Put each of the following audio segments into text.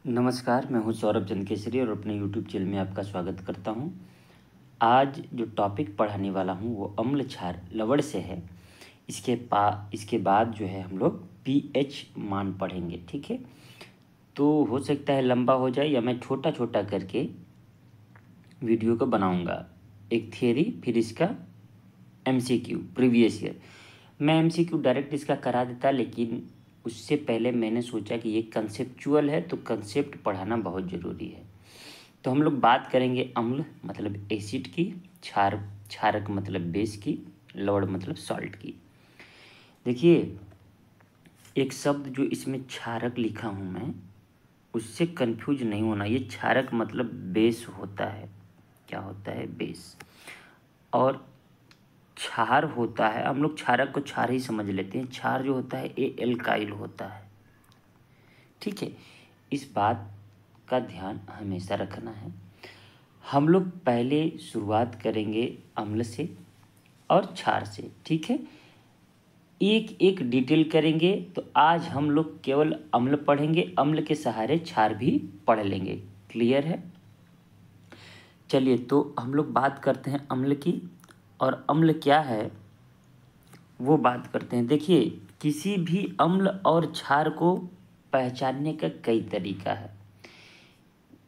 नमस्कार, मैं हूं सौरभ जनकेसरी और अपने यूट्यूब चैनल में आपका स्वागत करता हूं। आज जो टॉपिक पढ़ाने वाला हूं वो अम्ल क्षार लवण से है। इसके बाद जो है हम लोग पीएच मान पढ़ेंगे, ठीक है। तो हो सकता है लंबा हो जाए या मैं छोटा छोटा करके वीडियो को बनाऊंगा। एक थियरी, फिर इसका एमसीक्यू प्रीवियस ईयर। मैं एमसीक्यू डायरेक्ट इसका करा देता, लेकिन उससे पहले मैंने सोचा कि ये कंसेप्चुअल है तो कंसेप्ट पढ़ाना बहुत ज़रूरी है। तो हम लोग बात करेंगे अम्ल मतलब एसिड की, क्षारक मतलब बेस की, लवण मतलब सॉल्ट की। देखिए, एक शब्द जो इसमें क्षारक लिखा हूँ मैं, उससे कंफ्यूज नहीं होना। ये क्षारक मतलब बेस होता है। क्या होता है? बेस। और क्षार होता है, हम लोग क्षारक को क्षार ही समझ लेते हैं। क्षार जो होता है ये एल्काइल होता है, ठीक है। इस बात का ध्यान हमेशा रखना है। हम लोग पहले शुरुआत करेंगे अम्ल से और क्षार से, ठीक है। एक एक डिटेल करेंगे। तो आज हम लोग केवल अम्ल पढ़ेंगे, अम्ल के सहारे क्षार भी पढ़ लेंगे। क्लियर है? चलिए, तो हम लोग बात करते हैं अम्ल की। और अम्ल क्या है वो बात करते हैं। देखिए, किसी भी अम्ल और क्षार को पहचानने का कई तरीका है।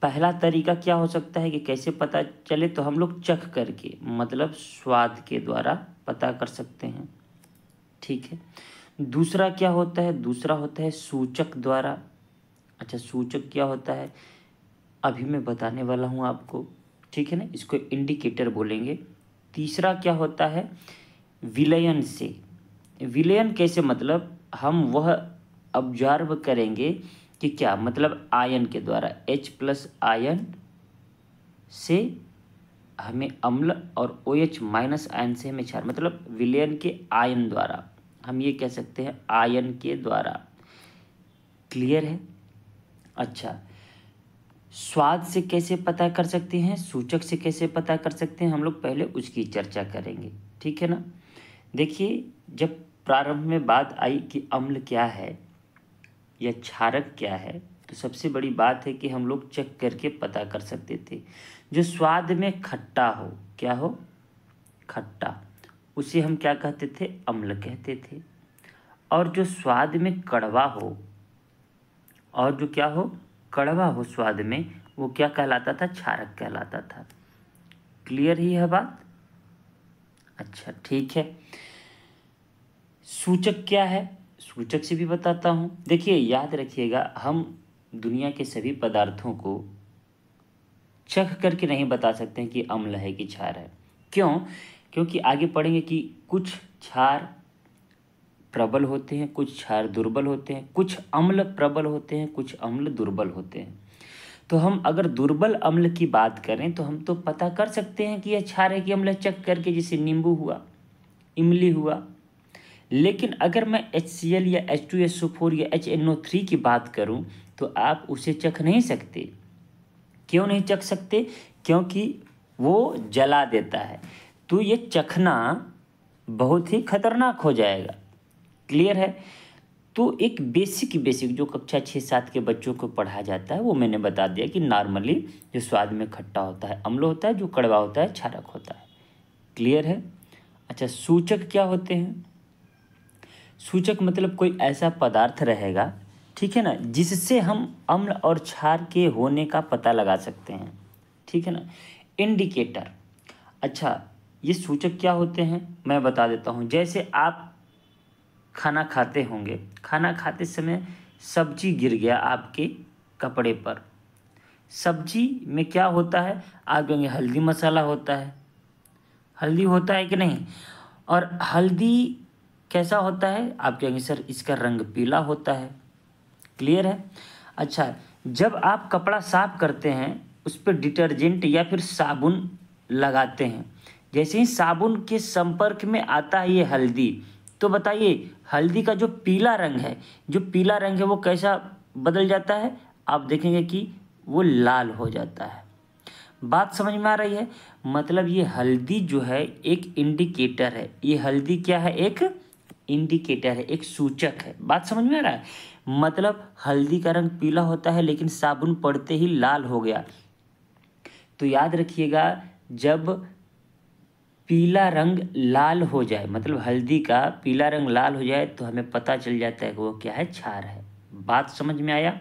पहला तरीका क्या हो सकता है कि कैसे पता चले, तो हम लोग चख करके मतलब स्वाद के द्वारा पता कर सकते हैं, ठीक है। दूसरा क्या होता है? दूसरा होता है सूचक द्वारा। अच्छा, सूचक क्या होता है अभी मैं बताने वाला हूँ आपको, ठीक है ना। इसको इंडिकेटर बोलेंगे। तीसरा क्या होता है? विलयन से। विलयन कैसे? मतलब हम वह ऑब्जर्व करेंगे कि क्या मतलब आयन के द्वारा, H+ आयन से हमें अम्ल और OH- आयन से हमें क्षार, मतलब विलयन के आयन द्वारा। हम ये कह सकते हैं आयन के द्वारा। क्लियर है? अच्छा, स्वाद से कैसे पता कर सकते हैं, सूचक से कैसे पता कर सकते हैं, हम लोग पहले उसकी चर्चा करेंगे, ठीक है ना। देखिए, जब प्रारंभ में बात आई कि अम्ल क्या है या क्षारक क्या है, तो सबसे बड़ी बात है कि हम लोग चेक करके पता कर सकते थे। जो स्वाद में खट्टा हो, क्या हो? खट्टा, उसे हम क्या कहते थे? अम्ल कहते थे। और जो स्वाद में कड़वा हो, और जो क्या हो? कड़वा हो स्वाद में, वो क्या कहलाता था? क्षारक कहलाता था। क्लियर ही है बात? अच्छा, ठीक है। सूचक क्या है? सूचक से भी बताता हूँ। देखिए, याद रखिएगा, हम दुनिया के सभी पदार्थों को चख करके नहीं बता सकते हैं कि अम्ल है कि क्षार है। क्यों? क्योंकि आगे पढ़ेंगे कि कुछ क्षार प्रबल होते हैं, कुछ क्षार दुर्बल होते हैं, कुछ अम्ल प्रबल होते हैं, कुछ अम्ल दुर्बल होते हैं। तो हम अगर दुर्बल अम्ल की बात करें तो हम तो पता कर सकते हैं कि यह क्षार है कि अम्ल है, चख करके, जैसे नींबू हुआ, इमली हुआ। लेकिन अगर मैं HCl या H2SO4 या HNO3 की बात करूं तो आप उसे चख नहीं सकते। क्यों नहीं चख सकते? क्योंकि वो जला देता है। तो ये चखना बहुत ही खतरनाक हो जाएगा। क्लियर है? तो एक बेसिक जो कक्षा 6-7 के बच्चों को पढ़ाया जाता है वो मैंने बता दिया कि नॉर्मली जो स्वाद में खट्टा होता है अम्ल होता है, जो कड़वा होता है क्षारक होता है। क्लियर है? अच्छा, सूचक क्या होते हैं? सूचक मतलब कोई ऐसा पदार्थ रहेगा, ठीक है ना, जिससे हम अम्ल और क्षार के होने का पता लगा सकते हैं, ठीक है ना। इंडिकेटर। अच्छा, ये सूचक क्या होते हैं मैं बता देता हूँ। जैसे आप खाना खाते होंगे, खाना खाते समय सब्जी गिर गया आपके कपड़े पर। सब्जी में क्या होता है? आप कहेंगे हल्दी मसाला होता है। हल्दी होता है कि नहीं? और हल्दी कैसा होता है? आप कहेंगे सर इसका रंग पीला होता है। क्लियर है? अच्छा, जब आप कपड़ा साफ करते हैं उस पर डिटर्जेंट या फिर साबुन लगाते हैं, जैसे ही साबुन के संपर्क में आता है ये हल्दी, तो बताइए हल्दी का जो पीला रंग है, वो कैसा बदल जाता है? आप देखेंगे कि वो लाल हो जाता है। बात समझ में आ रही है? मतलब ये हल्दी जो है एक इंडिकेटर है। ये हल्दी क्या है? एक इंडिकेटर है, एक सूचक है। बात समझ में आ रहा है? मतलब हल्दी का रंग पीला होता है लेकिन साबुन पड़ते ही लाल हो गया, तो याद रखिएगा जब पीला रंग लाल हो जाए, मतलब हल्दी का पीला रंग लाल हो जाए, तो हमें पता चल जाता है कि वो क्या है, क्षार है। बात समझ में आया?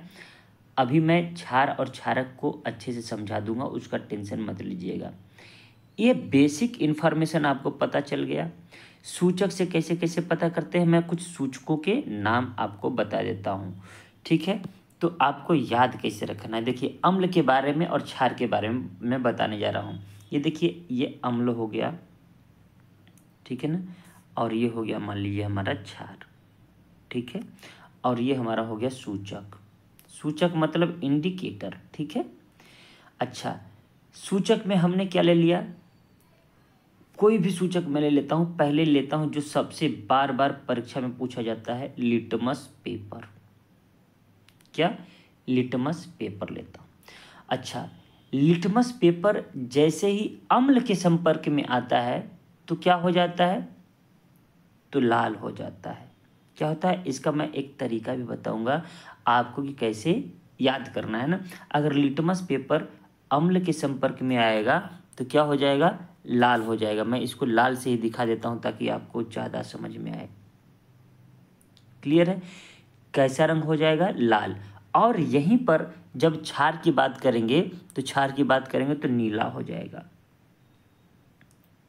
अभी मैं क्षार और क्षारक को अच्छे से समझा दूंगा, उसका टेंशन मत लीजिएगा। ये बेसिक इन्फॉर्मेशन आपको पता चल गया। सूचक से कैसे कैसे पता करते हैं, मैं कुछ सूचकों के नाम आपको बता देता हूँ, ठीक है? तो आपको याद कैसे रखना है, देखिए अम्ल के बारे में और क्षार के बारे में मैं बताने जा रहा हूँ। ये देखिए, ये अम्ल हो गया, ठीक है ना, और ये हो गया मान लीजिए हमारा क्षार, ठीक है, और ये हमारा हो गया सूचक। सूचक मतलब इंडिकेटर, ठीक है। अच्छा, सूचक में हमने क्या ले लिया, कोई भी सूचक मैं ले लेता हूँ, पहले लेता हूँ जो सबसे बार बार परीक्षा में पूछा जाता है, लिटमस पेपर। क्या? लिटमस पेपर लेता हूँ। अच्छा, लिटमस पेपर जैसे ही अम्ल के संपर्क में आता है तो क्या हो जाता है, तो लाल हो जाता है। क्या होता है, इसका मैं एक तरीका भी बताऊंगा आपको कि कैसे याद करना है ना। अगर लिटमस पेपर अम्ल के संपर्क में आएगा तो क्या हो जाएगा, लाल हो जाएगा। मैं इसको लाल से ही दिखा देता हूं ताकि आपको ज़्यादा समझ में आए। क्लियर है? कैसा रंग हो जाएगा, लाल। और यहीं पर जब क्षार की बात करेंगे तो क्षार की बात करेंगे तो नीला हो जाएगा।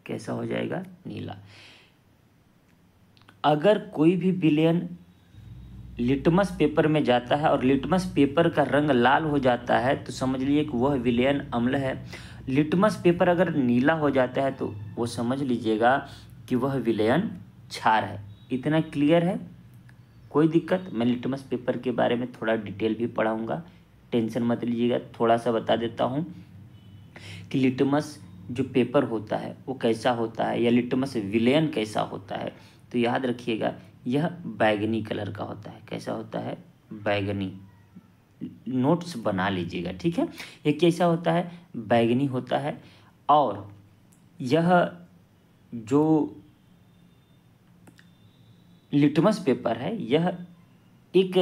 कैसा हो जाएगा, नीला। अगर कोई भी विलयन लिटमस पेपर में जाता है और लिटमस पेपर का रंग लाल हो जाता है तो समझ लीजिए कि वह विलयन अम्ल है। लिटमस पेपर अगर नीला हो जाता है तो वो समझ लीजिएगा कि वह विलयन क्षार है। इतना क्लियर है? कोई दिक्कत? मैं लिटमस पेपर के बारे में थोड़ा डिटेल भी पढ़ाऊंगा, टेंशन मत लीजिएगा। थोड़ा सा बता देता हूँ कि लिटमस जो पेपर होता है वो कैसा होता है, या लिटमस विलयन कैसा होता है। तो याद रखिएगा, यह बैगनी कलर का होता है। कैसा होता है, बैगनी। नोट्स बना लीजिएगा, ठीक है। ये कैसा होता है, बैगनी होता है। और यह जो लिटमस पेपर है, यह एक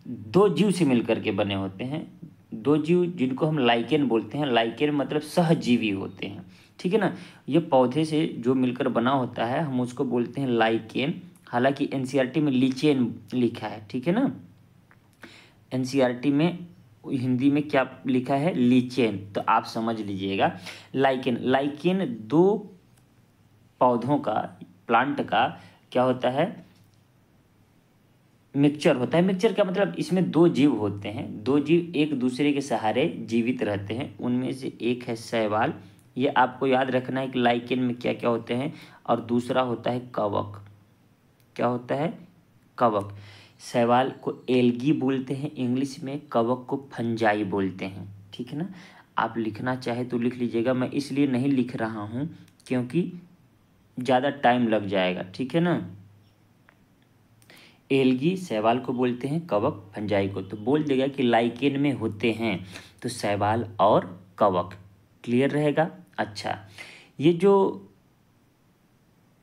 दो जीव से मिलकर के बने होते हैं। दो जीव जिनको हम लाइकेन बोलते हैं। लाइकेन मतलब सहजीवी होते हैं, ठीक है ना। ये पौधे से जो मिलकर बना होता है हम उसको बोलते हैं लाइकेन। हालांकि एनसीईआरटी में लीचेन लिखा है, ठीक है ना। एनसीईआरटी में हिंदी में क्या लिखा है, लीचेन, तो आप समझ लीजिएगा। लाइकेन, लाइकेन दो पौधों का, प्लांट का क्या होता है, मिक्सचर होता है। मिक्सचर का मतलब इसमें दो जीव होते हैं। दो जीव एक दूसरे के सहारे जीवित रहते हैं। उनमें से एक है शैवाल, ये आपको याद रखना है कि लाइकेन में क्या क्या होते हैं। और दूसरा होता है कवक। क्या होता है, कवक। शैवाल को एल्गी बोलते हैं इंग्लिश में, कवक को फंजाई बोलते हैं, ठीक है ना। आप लिखना चाहे तो लिख लीजिएगा, मैं इसलिए नहीं लिख रहा हूँ क्योंकि ज़्यादा टाइम लग जाएगा, ठीक है ना। एल्गी शैवाल को बोलते हैं, कवक फंजाई को। तो बोल देगा कि लाइकेन में होते हैं तो शैवाल और कवक। क्लियर रहेगा? अच्छा, ये जो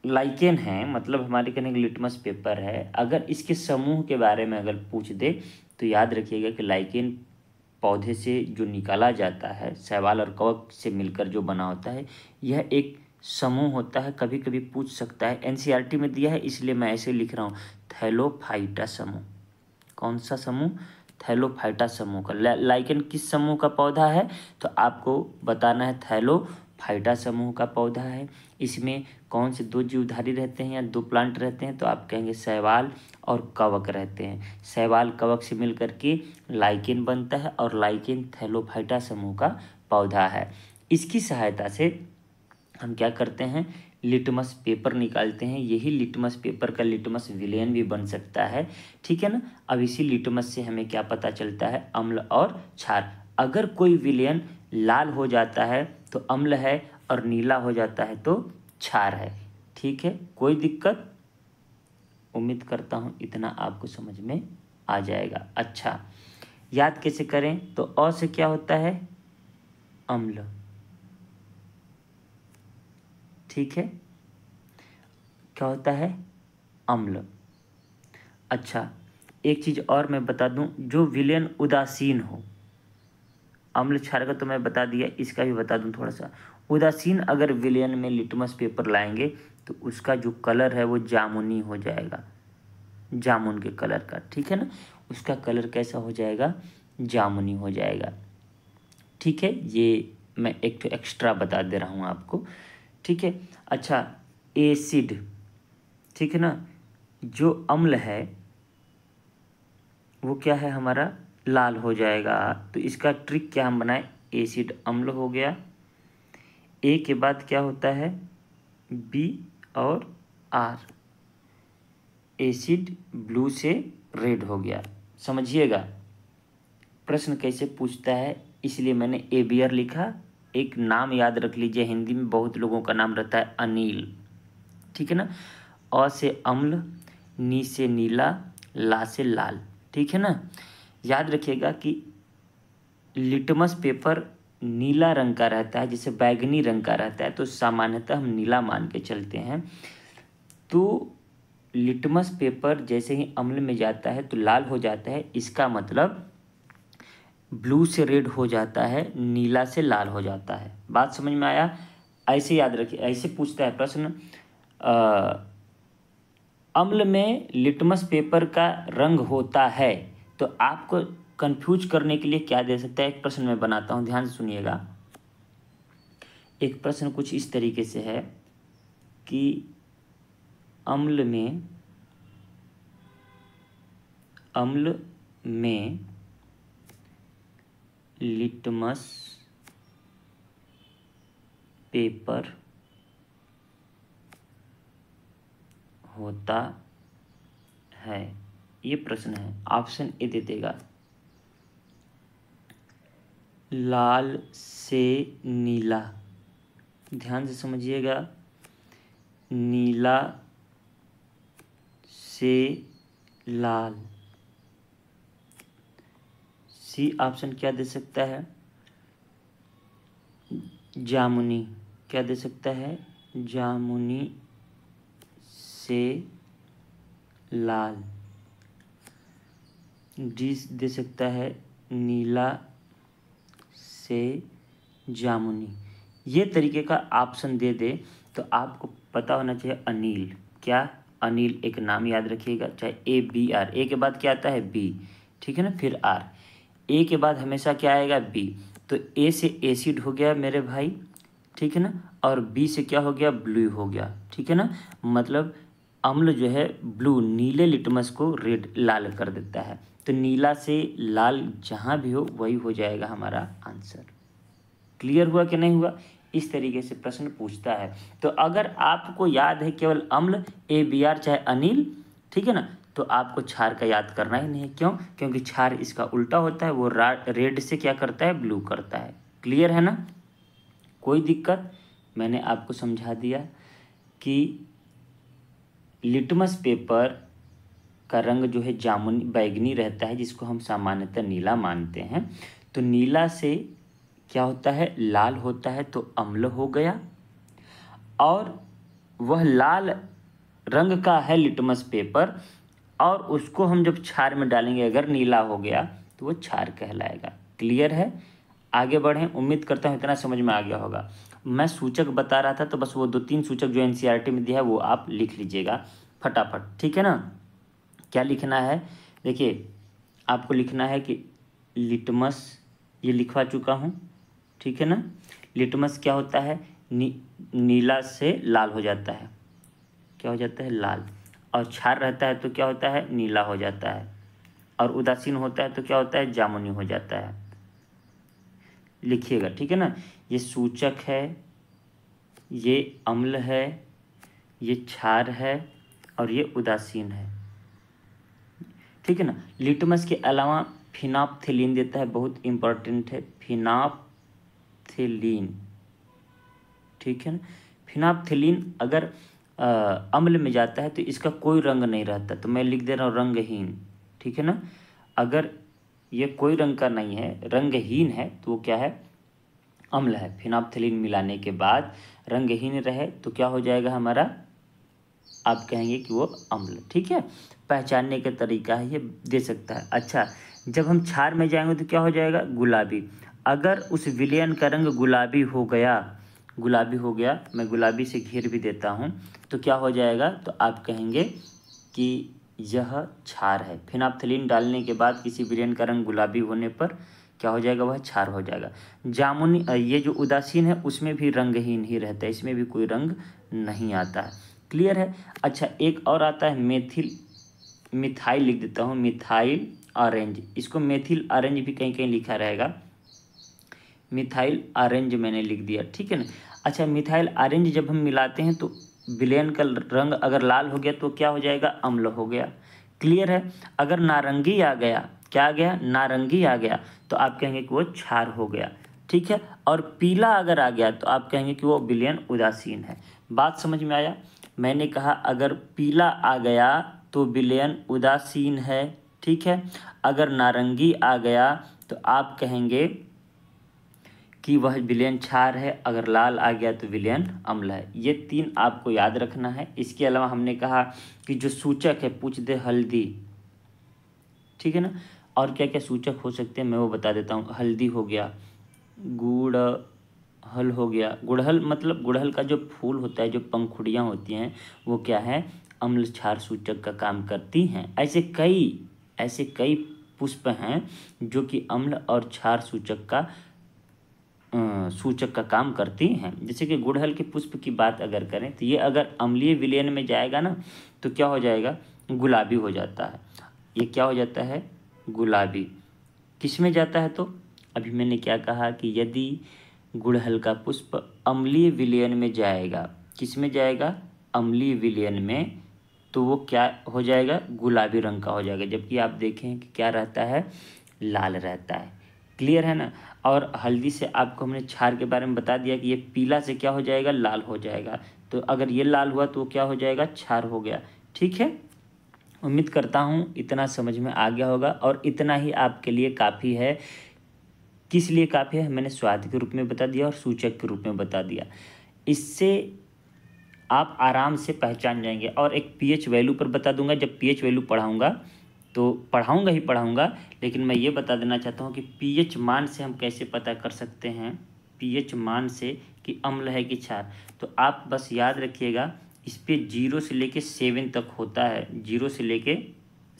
लाइकेन है मतलब हमारे कहने का लिटमस पेपर है, अगर इसके समूह के बारे में अगर पूछ दे तो याद रखिएगा कि लाइकेन पौधे से जो निकाला जाता है, शैवाल और कवक से मिलकर जो बना होता है, यह एक समूह होता है। कभी कभी पूछ सकता है, एनसीईआरटी में दिया है इसलिए मैं ऐसे लिख रहा हूँ, थैलोफाइटा समूह। कौन सा समूह, थैलोफाइटा समूह का। लाइकेन किस समूह का पौधा है, तो आपको बताना है थैलोफाइटा समूह का पौधा है। इसमें कौन से दो जीवधारी रहते हैं या दो प्लांट रहते हैं, तो आप कहेंगे शैवाल और कवक रहते हैं। शैवाल कवक से मिलकर के लाइकेन बनता है और लाइकेन थैलोफाइटा समूह का पौधा है। इसकी सहायता से हम क्या करते हैं, लिटमस पेपर निकालते हैं। यही लिटमस पेपर का लिटमस विलयन भी बन सकता है, ठीक है ना। अब इसी लिटमस से हमें क्या पता चलता है, अम्ल और क्षार। अगर कोई विलयन लाल हो जाता है तो अम्ल है और नीला हो जाता है तो क्षार है, ठीक है। कोई दिक्कत? उम्मीद करता हूँ इतना आपको समझ में आ जाएगा। अच्छा, याद कैसे करें, तो अ से क्या होता है, अम्ल, ठीक है। क्या होता है? अम्ल। अच्छा, एक चीज़ और मैं बता दूं, जो विलयन उदासीन हो, अम्ल क्षार का तो मैं बता दिया, इसका भी बता दूं थोड़ा सा। उदासीन अगर विलयन में लिटमस पेपर लाएंगे तो उसका जो कलर है वो जामुनी हो जाएगा, जामुन के कलर का, ठीक है ना। उसका कलर कैसा हो जाएगा? जामुनी हो जाएगा, ठीक है। ये मैं एक तो एक्स्ट्रा बता दे रहा हूँ आपको, ठीक है। अच्छा, एसिड, ठीक है ना, जो अम्ल है वो क्या है हमारा? लाल हो जाएगा। तो इसका ट्रिक क्या हम बनाए? एसिड अम्ल हो गया, ए के बाद क्या होता है? बी और आर, एसिड ब्लू से रेड हो गया। समझिएगा प्रश्न कैसे पूछता है, इसलिए मैंने एबियर लिखा। एक नाम याद रख लीजिए, हिंदी में बहुत लोगों का नाम रहता है अनिल, ठीक है ना। अ से अम्ल, नी से नीला, ला से लाल, ठीक है ना। याद रखिएगा कि लिटमस पेपर नीला रंग का रहता है, जैसे बैगनी रंग का रहता है, तो सामान्यतः हम नीला मान के चलते हैं। तो लिटमस पेपर जैसे ही अम्ल में जाता है तो लाल हो जाता है, इसका मतलब ब्लू से रेड हो जाता है, नीला से लाल हो जाता है। बात समझ में आया? ऐसे याद रखिए, ऐसे पूछता है प्रश्न। अम्ल में लिटमस पेपर का रंग होता है, तो आपको कंफ्यूज करने के लिए क्या दे सकता है? एक प्रश्न मैं बनाता हूँ, ध्यान से सुनिएगा। एक प्रश्न कुछ इस तरीके से है कि अम्ल में लिटमस पेपर होता है, ये प्रश्न है। ऑप्शन ए दे देगा, लाल से नीला, ध्यान से समझिएगा, नीला से लाल। सी ऑप्शन क्या दे सकता है? जामुनी, क्या दे सकता है? जामुनी से लाल। डी दे सकता है नीला से जामुनी। ये तरीके का ऑप्शन दे दे तो आपको पता होना चाहिए अनिल। क्या? अनिल एक नाम याद रखिएगा, चाहे ए बी आर, ए के बाद क्या आता है? बी, ठीक है ना, फिर आर। ए के बाद हमेशा क्या आएगा? बी। तो ए से एसिड हो गया मेरे भाई, ठीक है ना, और बी से क्या हो गया? ब्लू हो गया, ठीक है ना। मतलब अम्ल जो है ब्लू, नीले लिटमस को रेड, लाल कर देता है। तो नीला से लाल जहाँ भी हो वही हो जाएगा हमारा आंसर। क्लियर हुआ कि नहीं हुआ? इस तरीके से प्रश्न पूछता है। तो अगर आपको याद है केवल अम्ल, ए बी आर चाहे अनिल, ठीक है ना, तो आपको क्षार का याद करना ही नहीं है। क्यों? क्योंकि क्षार इसका उल्टा होता है, वो रेड से क्या करता है? ब्लू करता है। क्लियर है ना? कोई दिक्कत? मैंने आपको समझा दिया कि लिटमस पेपर का रंग जो है जामुनी बैगनी रहता है, जिसको हम सामान्यतः नीला मानते हैं। तो नीला से क्या होता है? लाल होता है, तो अम्ल हो गया। और वह लाल रंग का है लिटमस पेपर, और उसको हम जब क्षार में डालेंगे, अगर नीला हो गया तो वो क्षार कहलाएगा। क्लियर है? आगे बढ़ें। उम्मीद करता हूँ इतना समझ में आ गया होगा। मैं सूचक बता रहा था, तो बस वो 2-3 सूचक जो एनसीईआरटी में दिया है वो आप लिख लीजिएगा फटाफट, ठीक है ना। क्या लिखना है? देखिए, आपको लिखना है कि लिटमस, ये लिखवा चुका हूँ, ठीक है ना। लिटमस क्या होता है? नीला से लाल हो जाता है, क्या हो जाता है? लाल। और क्षार रहता है तो क्या होता है? नीला हो जाता है। और उदासीन होता है तो क्या होता है? जामुनी हो जाता है। लिखिएगा, ठीक है ना। ये सूचक है, ये अम्ल है, ये क्षार है, और ये उदासीन है, ठीक है ना। लिटमस के अलावा फिनाप्थेलिन देता है, बहुत इंपॉर्टेंट है, फिनाप्थेलिन, ठीक है ना। फिनाप्थेलिन अगर अम्ल में जाता है तो इसका कोई रंग नहीं रहता, तो मैं लिख दे रहा हूँ रंगहीन, ठीक है ना। अगर ये कोई रंग का नहीं है, रंगहीन है, तो वो क्या है? अम्ल है। फिनाप्थेलिन मिलाने के बाद रंगहीन रहे तो क्या हो जाएगा हमारा? आप कहेंगे कि वो अम्ल। ठीक है, पहचानने का तरीका है, ये दे सकता है। अच्छा, जब हम क्षार में जाएंगे तो क्या हो जाएगा? गुलाबी। अगर उस विलयन का रंग गुलाबी हो गया, मैं गुलाबी से घेर भी देता हूँ, तो क्या हो जाएगा? तो आप कहेंगे कि यह क्षार है। फिनाप्थलीन डालने के बाद किसी विलयन का रंग गुलाबी होने पर क्या हो जाएगा? वह क्षार हो जाएगा। जामुनी, ये जो उदासीन है उसमें भी रंगहीन ही रहता है, इसमें भी कोई रंग नहीं आता है। क्लियर है? अच्छा, एक और आता है मिथाइल लिख देता हूँ, मिथाइल ऑरेंज। इसको मेथिल ऑरेंज भी कहीं कहीं लिखा रहेगा, मिथाइल ऑरेंज मैंने लिख दिया। ठीक है ना? अच्छा, मिथाइल ऑरेंज जब हम मिलाते हैं तो विलयन का रंग अगर लाल हो गया तो क्या हो जाएगा? अम्ल हो गया। क्लियर है? अगर नारंगी आ गया, क्या आ गया? नारंगी आ गया, तो आप कहेंगे कि वो क्षार हो गया। ठीक है, और पीला अगर आ गया तो आप कहेंगे कि वो विलयन उदासीन है। बात समझ में आया? मैंने कहा अगर पीला आ गया तो विलयन उदासीन है। ठीक है, अगर नारंगी आ गया तो आप कहेंगे कि वह विलयन क्षार है, अगर लाल आ गया तो विलयन अम्ल है। ये 3 आपको याद रखना है। इसके अलावा हमने कहा कि जो सूचक है, पूछ दे हल्दी, ठीक है ना, और क्या क्या सूचक हो सकते हैं मैं वो बता देता हूँ। हल्दी हो गया, गुड़हल हो गया। गुड़हल मतलब गुड़हल का जो फूल होता है, जो पंखुड़ियाँ होती हैं, वो क्या है? अम्ल क्षार सूचक का काम करती हैं। ऐसे कई पुष्प हैं जो कि अम्ल और क्षार सूचक का काम करती हैं। जैसे कि गुड़हल के पुष्प की बात अगर करें तो ये अगर अम्लीय विलयन में जाएगा ना तो क्या हो जाएगा? गुलाबी हो जाता है। ये क्या हो जाता है? गुलाबी। किस में जाता है? तो अभी मैंने क्या कहा कि यदि गुड़हल का पुष्प अम्लीय विलयन में जाएगा, किस में जाएगा? अम्लीय विलयन में, तो वो क्या हो जाएगा? गुलाबी रंग का हो जाएगा। जबकि आप देखें कि क्या रहता है? लाल रहता है। क्लियर है ना? और हल्दी से आपको हमने क्षार के बारे में बता दिया कि ये पीला से क्या हो जाएगा? लाल हो जाएगा। तो अगर ये लाल हुआ तो क्या हो जाएगा? क्षार हो गया। ठीक है, उम्मीद करता हूँ इतना समझ में आ गया होगा, और इतना ही आपके लिए काफ़ी है। किस लिए काफ़ी है? मैंने स्वाद के रूप में बता दिया और सूचक के रूप में बता दिया। इससे आप आराम से पहचान जाएंगे। और एक पीएच वैल्यू पर बता दूंगा, जब पीएच वैल्यू पढ़ाऊंगा तो पढ़ाऊंगा, लेकिन मैं ये बता देना चाहता हूँ कि पीएच मान से हम कैसे पता कर सकते हैं, पीएच मान से, कि अम्ल है कि क्षार। तो आप बस याद रखिएगा, इस पे 0 से लेके 7 तक होता है, 0 से लेके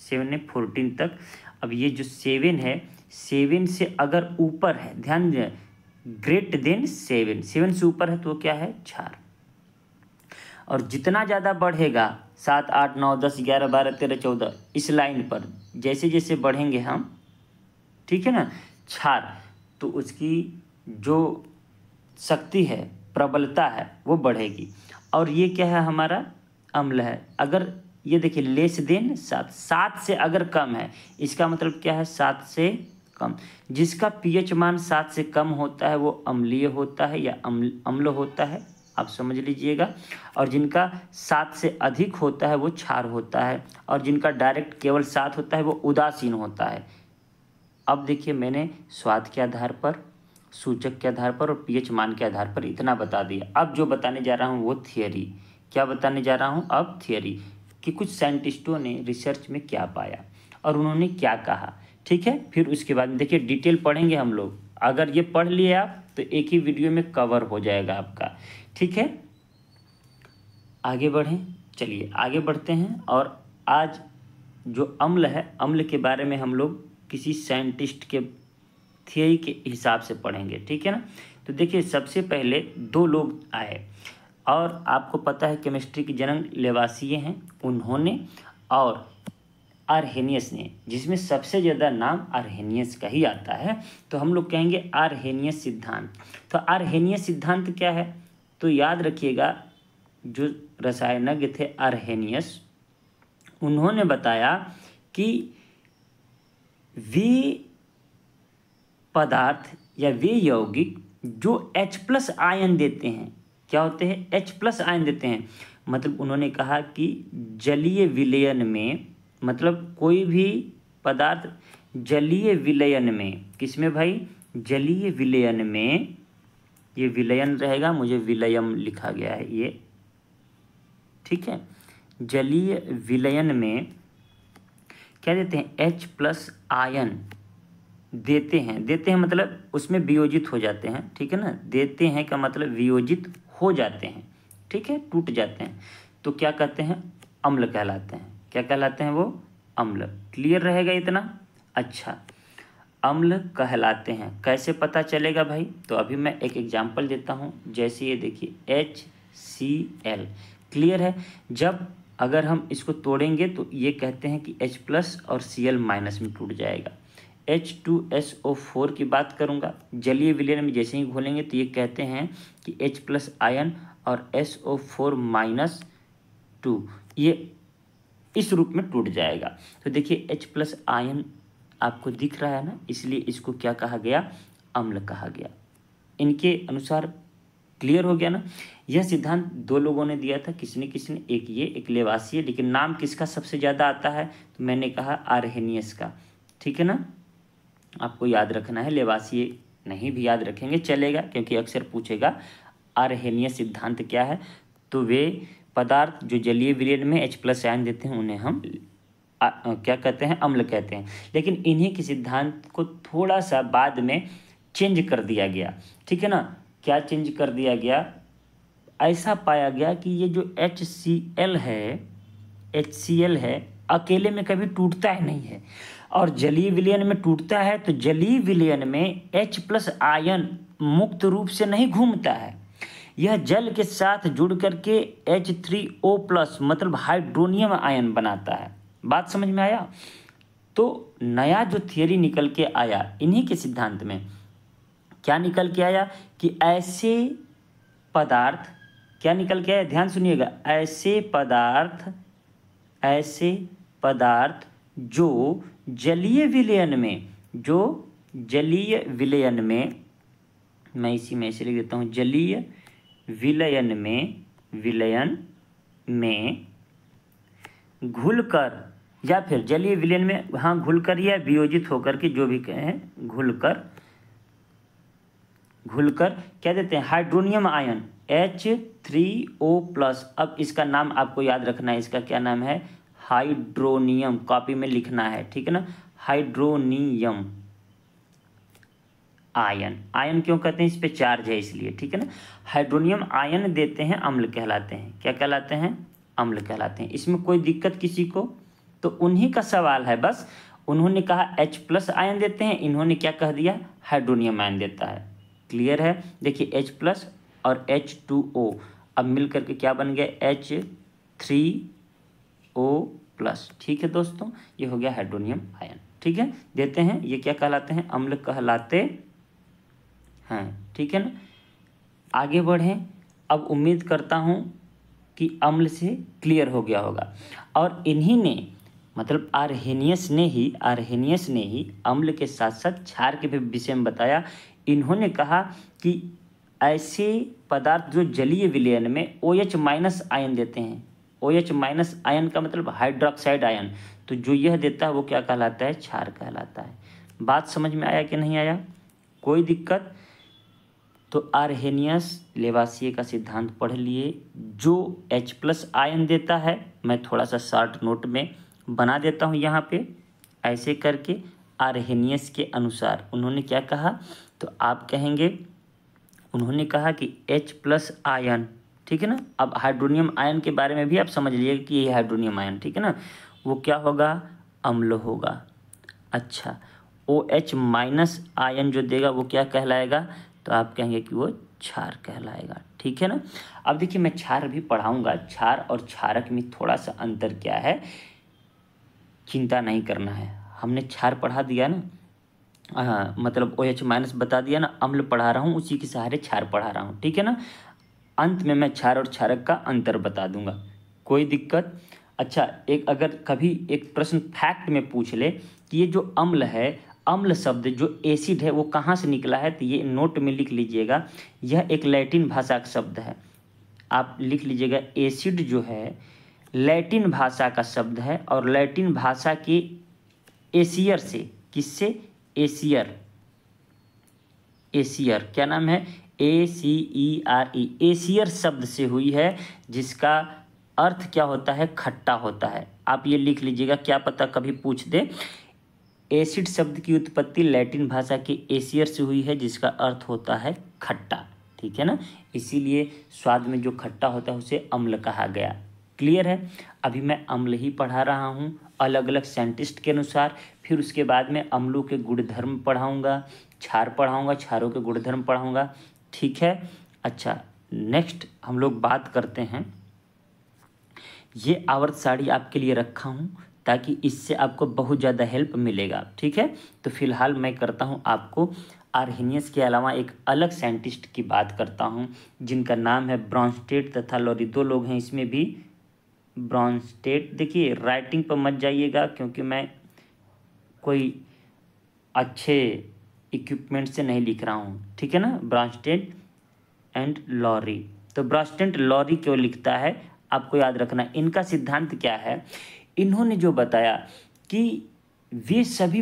7 ने 14 तक। अब ये जो 7 है, 7 से अगर ऊपर है, ध्यान दें, ग्रेट देन 7 से ऊपर है तो क्या है? क्षार। और जितना ज़्यादा बढ़ेगा, 7, 8, 9, 10, 11, 12, 13, 14, इस लाइन पर जैसे जैसे बढ़ेंगे हम, ठीक है ना, क्षार, तो उसकी जो शक्ति है, प्रबलता है, वो बढ़ेगी। और ये क्या है? हमारा अम्ल है। अगर ये देखिए, लेस देन 7 से अगर कम है, इसका मतलब क्या है? 7 से कम। जिसका पीएच मान 7 से कम होता है वो अम्लीय होता है या अम्ल होता है, आप समझ लीजिएगा। और जिनका 7 से अधिक होता है वो क्षार होता है, और जिनका डायरेक्ट केवल 7 होता है वो उदासीन होता है। अब देखिए, मैंने स्वाद के आधार पर, सूचक के आधार पर और पीएच मान के आधार पर इतना बता दिया। अब जो बताने जा रहा हूँ वो थियरी। क्या बताने जा रहा हूँ? अब थियरी, कि कुछ साइंटिस्टों ने रिसर्च में क्या पाया और उन्होंने क्या कहा। ठीक है, फिर उसके बाद देखिए डिटेल पढ़ेंगे हम लोग। अगर ये पढ़ लिए आप तो एक ही वीडियो में कवर हो जाएगा आपका। ठीक है, आगे बढ़ें, चलिए आगे बढ़ते हैं। और आज जो अम्ल है, अम्ल के बारे में हम लोग किसी साइंटिस्ट के थियरी के हिसाब से पढ़ेंगे। ठीक है ना? तो देखिए, सबसे पहले 2 लोग आए, और आपको पता है केमिस्ट्री के जनक लेवासिए हैं, उन्होंने और आर्हेनियस ने, जिसमें सबसे ज़्यादा नाम आर्हेनियस का ही आता है, तो हम लोग कहेंगे आर्हेनियस सिद्धांत। तो आर्हेनियस सिद्धांत क्या है? तो याद रखिएगा, जो रसायनज्ञ थे आर्हेनियस, उन्होंने बताया कि वे पदार्थ या वे यौगिक जो H+ आयन देते हैं, क्या होते हैं? H+ आयन देते हैं। मतलब उन्होंने कहा कि जलीय विलयन में, मतलब कोई भी पदार्थ जलीय विलयन में, किसमें भाई? जलीय विलयन में, ये विलयन रहेगा, मुझे विलयम लिखा गया है ये, ठीक है, जलीय विलयन में क्या देते हैं, H प्लस आयन देते हैं मतलब उसमें वियोजित हो जाते हैं, ठीक है ना। देते हैं का मतलब वियोजित हो जाते हैं, ठीक है, टूट जाते हैं, तो क्या कहते हैं, अम्ल कहलाते हैं। क्या कहलाते हैं वो, अम्ल। क्लियर रहेगा इतना। अच्छा, अम्ल कहलाते हैं, कैसे पता चलेगा भाई, तो अभी मैं एक एग्जांपल देता हूँ। जैसे ये देखिए HCl, क्लियर है। जब अगर हम इसको तोड़ेंगे तो ये कहते हैं कि H प्लस और Cl माइनस में टूट जाएगा। H2SO4 की बात करूँगा, जलीय विलयन में जैसे ही घोलेंगे तो ये कहते हैं कि H प्लस आयन और SO4 माइनस 2 ये इस रूप में टूट जाएगा। तो देखिए H प्लस आयन आपको दिख रहा है ना, इसलिए इसको क्या कहा गया, अम्ल कहा गया। इनके अनुसार क्लियर हो गया ना। यह सिद्धांत दो लोगों ने दिया था, किसने, एक ये, एक लेवासिए, लेकिन नाम किसका सबसे ज़्यादा आता है, तो मैंने कहा आरहेनियस का, ठीक है ना। आपको याद रखना है, लेवासिए नहीं भी याद रखेंगे चलेगा, क्योंकि अक्सर पूछेगा आरहेनियस सिद्धांत क्या है। तो वे पदार्थ जो जलीय विलयन में H प्लस आयन देते हैं उन्हें हम क्या कहते हैं, अम्ल कहते हैं। लेकिन इन्हीं के सिद्धांत को थोड़ा सा बाद में चेंज कर दिया गया, ठीक है ना। क्या चेंज कर दिया गया, ऐसा पाया गया कि ये जो HCl है अकेले में कभी टूटता ही नहीं है, और जलीय विलयन में टूटता है। तो जलीय विलयन में H प्लस आयन मुक्त रूप से नहीं घूमता है, यह जल के साथ जुड़ करके H3O प्लस मतलब हाइड्रोनियम आयन बनाता है। बात समझ में आया। तो नया जो थियरी निकल के आया इन्हीं के सिद्धांत में, क्या निकल के आया कि ऐसे पदार्थ, क्या निकल के आया, ध्यान सुनिएगा, ऐसे पदार्थ जो जलीय विलयन में, मैं इसी में ऐसे लिख देता हूँ, जलीय विलयन में घुलकर या फिर जलीय विलयन में, हाँ, घुलकर या वियोजित होकर के, जो भी कहें, घुलकर क्या देते हैं, हाइड्रोनियम आयन H3O प्लस। अब इसका नाम आपको याद रखना है, इसका क्या नाम है, हाइड्रोनियम, कॉपी में लिखना है, ठीक है ना। हाइड्रोनियम आयन क्यों कहते हैं, इस पे चार्ज है इसलिए, ठीक है ना। हाइड्रोनियम आयन देते हैं, अम्ल कहलाते हैं। क्या कहलाते हैं, अम्ल कहलाते हैं। इसमें कोई दिक्कत किसी को, तो उन्हीं का सवाल है बस। उन्होंने कहा H प्लस आयन देते हैं, इन्होंने क्या कह दिया, हाइड्रोनियम आयन देता है। क्लियर है। देखिए H प्लस और H2O अब मिल करके क्या बन गया, H3O प्लस, ठीक है दोस्तों, ये हो गया हाइड्रोनियम आयन, ठीक है, देते हैं। ये क्या कहलाते हैं, अम्ल कहलाते हैं, ठीक है ना। आगे बढ़ें। अब उम्मीद करता हूँ कि अम्ल से क्लियर हो गया होगा। और इन्हीं ने मतलब आरहेनियस ने ही अम्ल के साथ साथ क्षार के भी विषय में बताया। इन्होंने कहा कि ऐसे पदार्थ जो जलीय विलयन में OH माइनस आयन देते हैं, OH माइनस आयन का मतलब हाइड्रोक्साइड आयन, तो जो यह देता है वो क्या कहलाता है, क्षार कहलाता है। बात समझ में आया कि नहीं आया, कोई दिक्कत। तो आरहेनियस लेवासिए का सिद्धांत पढ़ लिए, जो H प्लस आयन देता है। मैं थोड़ा सा शॉर्ट नोट में बना देता हूँ यहाँ पे, ऐसे करके आरहेनियस के अनुसार उन्होंने क्या कहा, तो आप कहेंगे, उन्होंने कहा कि H प्लस आयन, ठीक है ना। अब हाइड्रोनियम आयन के बारे में भी आप समझ लीजिएगा कि ये हाइड्रोनियम आयन, ठीक है ना, वो क्या होगा, अम्ल होगा। अच्छा, OH माइनस आयन जो देगा वो क्या कहलाएगा, तो आप कहेंगे कि वो क्षार कहलाएगा, ठीक है ना। अब देखिए मैं क्षार भी पढ़ाऊंगा, क्षार और क्षारक में थोड़ा सा अंतर क्या है, चिंता नहीं करना है। हमने क्षार पढ़ा दिया ना, हाँ, मतलब OH माइनस बता दिया ना, अम्ल पढ़ा रहा हूँ, उसी के सहारे क्षार पढ़ा रहा हूँ, ठीक है ना। अंत में मैं क्षार और क्षारक का अंतर बता दूंगा, कोई दिक्कत। अच्छा, एक अगर कभी एक प्रश्न फैक्ट में पूछ ले कि ये जो अम्ल है, अम्ल शब्द जो एसिड है वो कहाँ से निकला है, तो ये नोट में लिख लीजिएगा, यह एक लैटिन भाषा का शब्द है। आप लिख लीजिएगा, एसिड जो है लैटिन भाषा का शब्द है, और लैटिन भाषा के एसियर से, किससे, एसियर क्या नाम है, ACERE, एसियर शब्द से हुई है, जिसका अर्थ क्या होता है, खट्टा होता है। आप ये लिख लीजिएगा, क्या पता कभी पूछ दे। एसिड शब्द की उत्पत्ति लैटिन भाषा के एसियर से हुई है, जिसका अर्थ होता है खट्टा, ठीक है ना। इसीलिए स्वाद में जो खट्टा होता है उसे अम्ल कहा गया। क्लियर है। अभी मैं अम्ल ही पढ़ा रहा हूँ अलग अलग साइंटिस्ट के अनुसार, फिर उसके बाद में अम्लों के गुणधर्म पढ़ाऊँगा, क्षार पढ़ाऊँगा, क्षारों के गुणधर्म पढ़ाऊँगा, ठीक है। अच्छा, नेक्स्ट हम लोग बात करते हैं, ये आवर्त साड़ी आपके लिए रखा हूँ ताकि इससे आपको बहुत ज़्यादा हेल्प मिलेगा, ठीक है। तो फिलहाल मैं करता हूँ आपको आर्हेनियस के अलावा एक अलग साइंटिस्ट की बात करता हूँ, जिनका नाम है ब्रॉन्स्टेड तथा लॉरी। दो लोग हैं इसमें भी, ब्रॉन्स्टेड। देखिए राइटिंग पर मत जाइएगा क्योंकि मैं कोई अच्छे इक्विपमेंट से नहीं लिख रहा हूँ, ठीक है ना। ब्रॉन्स्टेड एंड लॉरी, तो ब्रॉन्स्टेड लॉरी क्यों लिखता है आपको याद रखना। इनका सिद्धांत क्या है, इन्होंने जो बताया कि वे सभी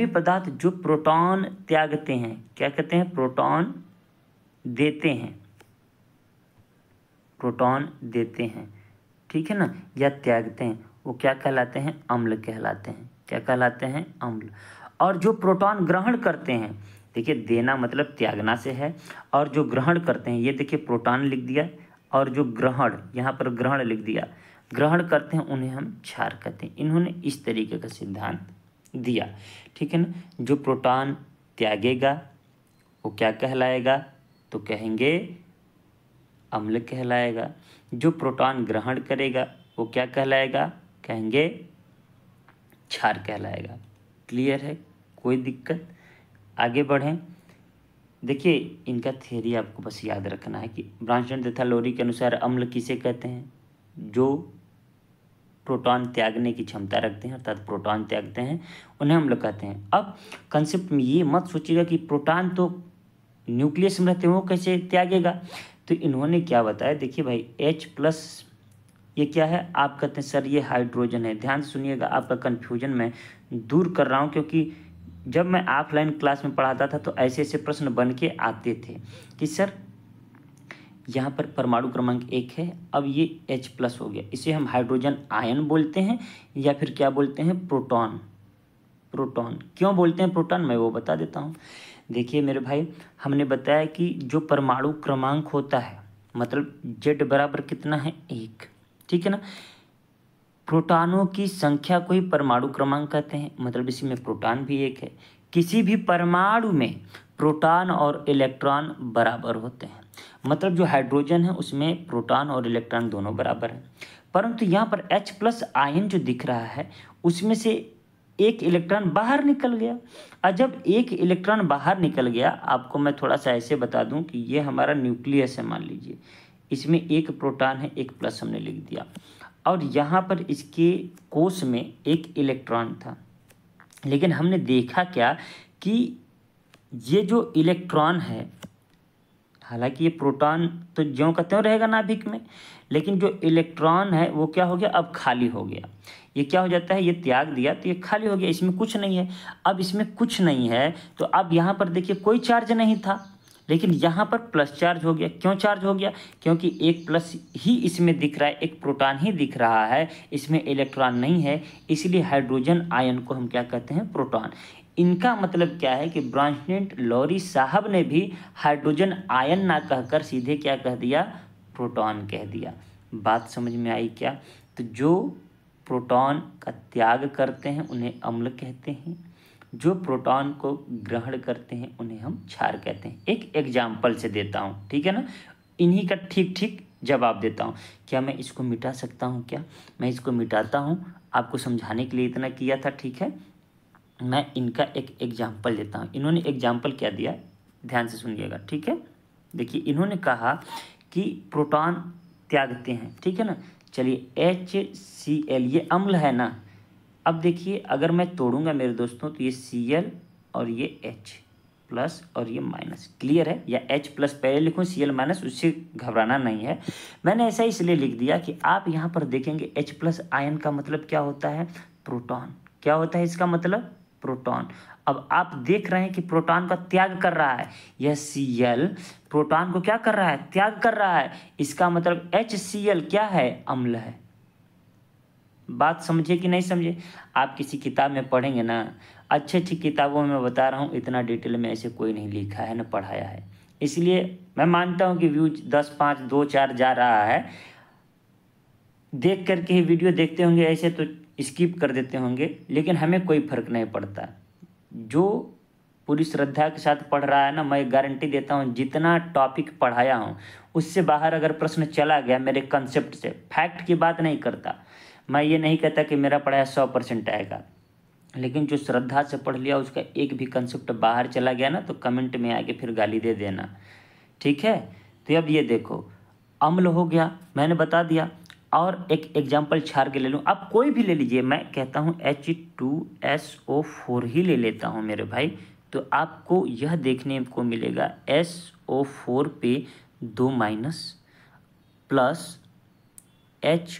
पदार्थ जो प्रोटॉन त्यागते हैं, क्या कहते हैं, प्रोटॉन देते हैं, ठीक है ना, या त्यागते हैं, वो क्या कहलाते हैं, अम्ल कहलाते हैं। क्या कहलाते हैं, अम्ल। और जो प्रोटॉन ग्रहण करते हैं, देखिए देना मतलब त्यागना से है, और जो ग्रहण करते हैं, ये देखिए प्रोटॉन लिख दिया, और जो ग्रहण, यहाँ पर ग्रहण लिख दिया, ग्रहण करते हैं, उन्हें हम क्षार कहते हैं। इन्होंने इस तरीके का सिद्धांत दिया, ठीक है ना। जो प्रोटॉन त्यागेगा वो क्या कहलाएगा, तो कहेंगे अम्ल कहलाएगा। जो प्रोटॉन ग्रहण करेगा वो क्या कहलाएगा, कहेंगे क्षार कहलाएगा। क्लियर है, कोई दिक्कत। आगे बढ़ें। देखिए इनका थ्योरी आपको बस याद रखना है कि ब्रॉन्स्टेड तथा लॉरी के अनुसार अम्ल किसे कहते हैं, जो प्रोटॉन त्यागने की क्षमता रखते हैं, अर्थात प्रोटॉन त्यागते हैं, उन्हें अम्ल कहते हैं। अब कंसेप्ट में ये मत सोचिएगा कि प्रोटॉन तो न्यूक्लियस में रहते हैं, वो कैसे त्यागेगा। तो इन्होंने क्या बताया, देखिए भाई H+, ये क्या है, आप कहते हैं सर ये हाइड्रोजन है। ध्यान से सुनिएगा, आपका कन्फ्यूजन मैं दूर कर रहा हूँ, क्योंकि जब मैं ऑफलाइन क्लास में पढ़ाता था तो ऐसे ऐसे प्रश्न बन के आते थे कि सर यहाँ पर परमाणु क्रमांक 1 है, अब ये H+ हो गया, इसे हम हाइड्रोजन आयन बोलते हैं या फिर क्या बोलते हैं, प्रोटॉन। क्यों बोलते हैं प्रोटॉन, मैं वो बता देता हूँ। देखिए मेरे भाई, हमने बताया कि जो परमाणु क्रमांक होता है, मतलब Z बराबर कितना है, 1, ठीक है ना। प्रोटॉनों की संख्या को ही परमाणु क्रमांक कहते हैं, मतलब इसी में प्रोटॉन भी 1 है। किसी भी परमाणु में प्रोटॉन और इलेक्ट्रॉन बराबर होते हैं, मतलब जो हाइड्रोजन है उसमें प्रोटॉन और इलेक्ट्रॉन दोनों बराबर हैं। परंतु यहाँ पर H+ आयन जो दिख रहा है उसमें से एक इलेक्ट्रॉन बाहर निकल गया। और जब एक इलेक्ट्रॉन बाहर निकल गया, आपको मैं थोड़ा सा ऐसे बता दूं कि ये हमारा न्यूक्लियस है, मान लीजिए इसमें एक प्रोटॉन है, एक प्लस हमने लिख दिया, और यहाँ पर इसके कोश में एक इलेक्ट्रॉन था। लेकिन हमने देखा क्या कि ये जो इलेक्ट्रॉन है, हालांकि ये प्रोटॉन तो ज्यों का त्यों रहेगा नाभिक में, लेकिन जो इलेक्ट्रॉन है वो क्या हो गया, अब खाली हो गया। ये क्या हो जाता है, ये त्याग दिया तो ये खाली हो गया, इसमें कुछ नहीं है। अब इसमें कुछ नहीं है तो अब यहाँ पर देखिए कोई चार्ज नहीं था, लेकिन यहाँ पर प्लस चार्ज हो गया। क्यों चार्ज हो गया, क्योंकि एक प्लस ही इसमें दिख रहा है, एक प्रोटॉन ही दिख रहा है, इसमें इलेक्ट्रॉन नहीं है, इसलिए हाइड्रोजन आयन को हम क्या कहते हैं, प्रोटॉन। इनका मतलब क्या है कि ब्रॉन्स्टेड लॉरी साहब ने भी हाइड्रोजन आयन ना कहकर सीधे क्या कह दिया, प्रोटॉन कह दिया। बात समझ में आई क्या। तो जो प्रोटॉन का त्याग करते हैं उन्हें अम्ल कहते हैं, जो प्रोटॉन को ग्रहण करते हैं उन्हें हम क्षार कहते हैं। एक एग्जाम्पल से देता हूँ, ठीक है ना, इन्हीं का ठीक ठीक जवाब देता हूँ। क्या मैं इसको मिटा सकता हूँ, क्या मैं इसको मिटाता हूँ, आपको समझाने के लिए इतना किया था, ठीक है। मैं इनका एक एग्जाम्पल देता हूँ। इन्होंने एग्जाम्पल क्या दिया, ध्यान से सुनिएगा, ठीक है। देखिए इन्होंने कहा कि प्रोटॉन त्यागते हैं, ठीक है ना। चलिए HCl ये अम्ल है ना। अब देखिए अगर मैं तोड़ूंगा मेरे दोस्तों तो ये Cl और ये H+ और ये माइनस, क्लियर है। या H+ पहले लिखूँ, Cl-, उससे घबराना नहीं है। मैंने ऐसा इसलिए लिख दिया कि आप यहाँ पर देखेंगे H+ आयन का मतलब क्या होता है, प्रोटॉन। क्या होता है इसका मतलब, प्रोटॉन। अब आप देख रहे हैं कि प्रोटॉन का त्याग कर रहा है, यह Cl प्रोटॉन को क्या कर रहा है, त्याग कर रहा है। इसका मतलब HCl क्या है, अम्ल है। बात समझे कि नहीं समझे? आप किसी किताब में पढ़ेंगे ना, अच्छी अच्छी किताबों में बता रहा हूँ, इतना डिटेल में ऐसे कोई नहीं लिखा है ना पढ़ाया है। इसलिए मैं मानता हूँ कि व्यूज 10, 5, 2, 4 जा रहा है, देख करके ही वीडियो देखते होंगे, ऐसे तो स्किप कर देते होंगे, लेकिन हमें कोई फ़र्क नहीं पड़ता। जो पूरी श्रद्धा के साथ पढ़ रहा है ना, मैं गारंटी देता हूँ जितना टॉपिक पढ़ाया हूँ उससे बाहर अगर प्रश्न चला गया मेरे कंसेप्ट से, फैक्ट की बात नहीं करता, मैं ये नहीं कहता कि मेरा पढ़ाया 100% आएगा, लेकिन जो श्रद्धा से पढ़ लिया उसका एक भी कंसेप्ट बाहर चला गया ना, तो कमेंट में आके फिर गाली दे देना, ठीक है। तो अब ये देखो, अम्ल हो गया, मैंने बता दिया। और एक एग्जाम्पल छाड़ के ले लूँ, आप कोई भी ले लीजिए, मैं कहता हूँ H2SO4 ही ले लेता हूँ मेरे भाई। तो आपको यह देखने को मिलेगा SO4 पे 2 माइनस प्लस H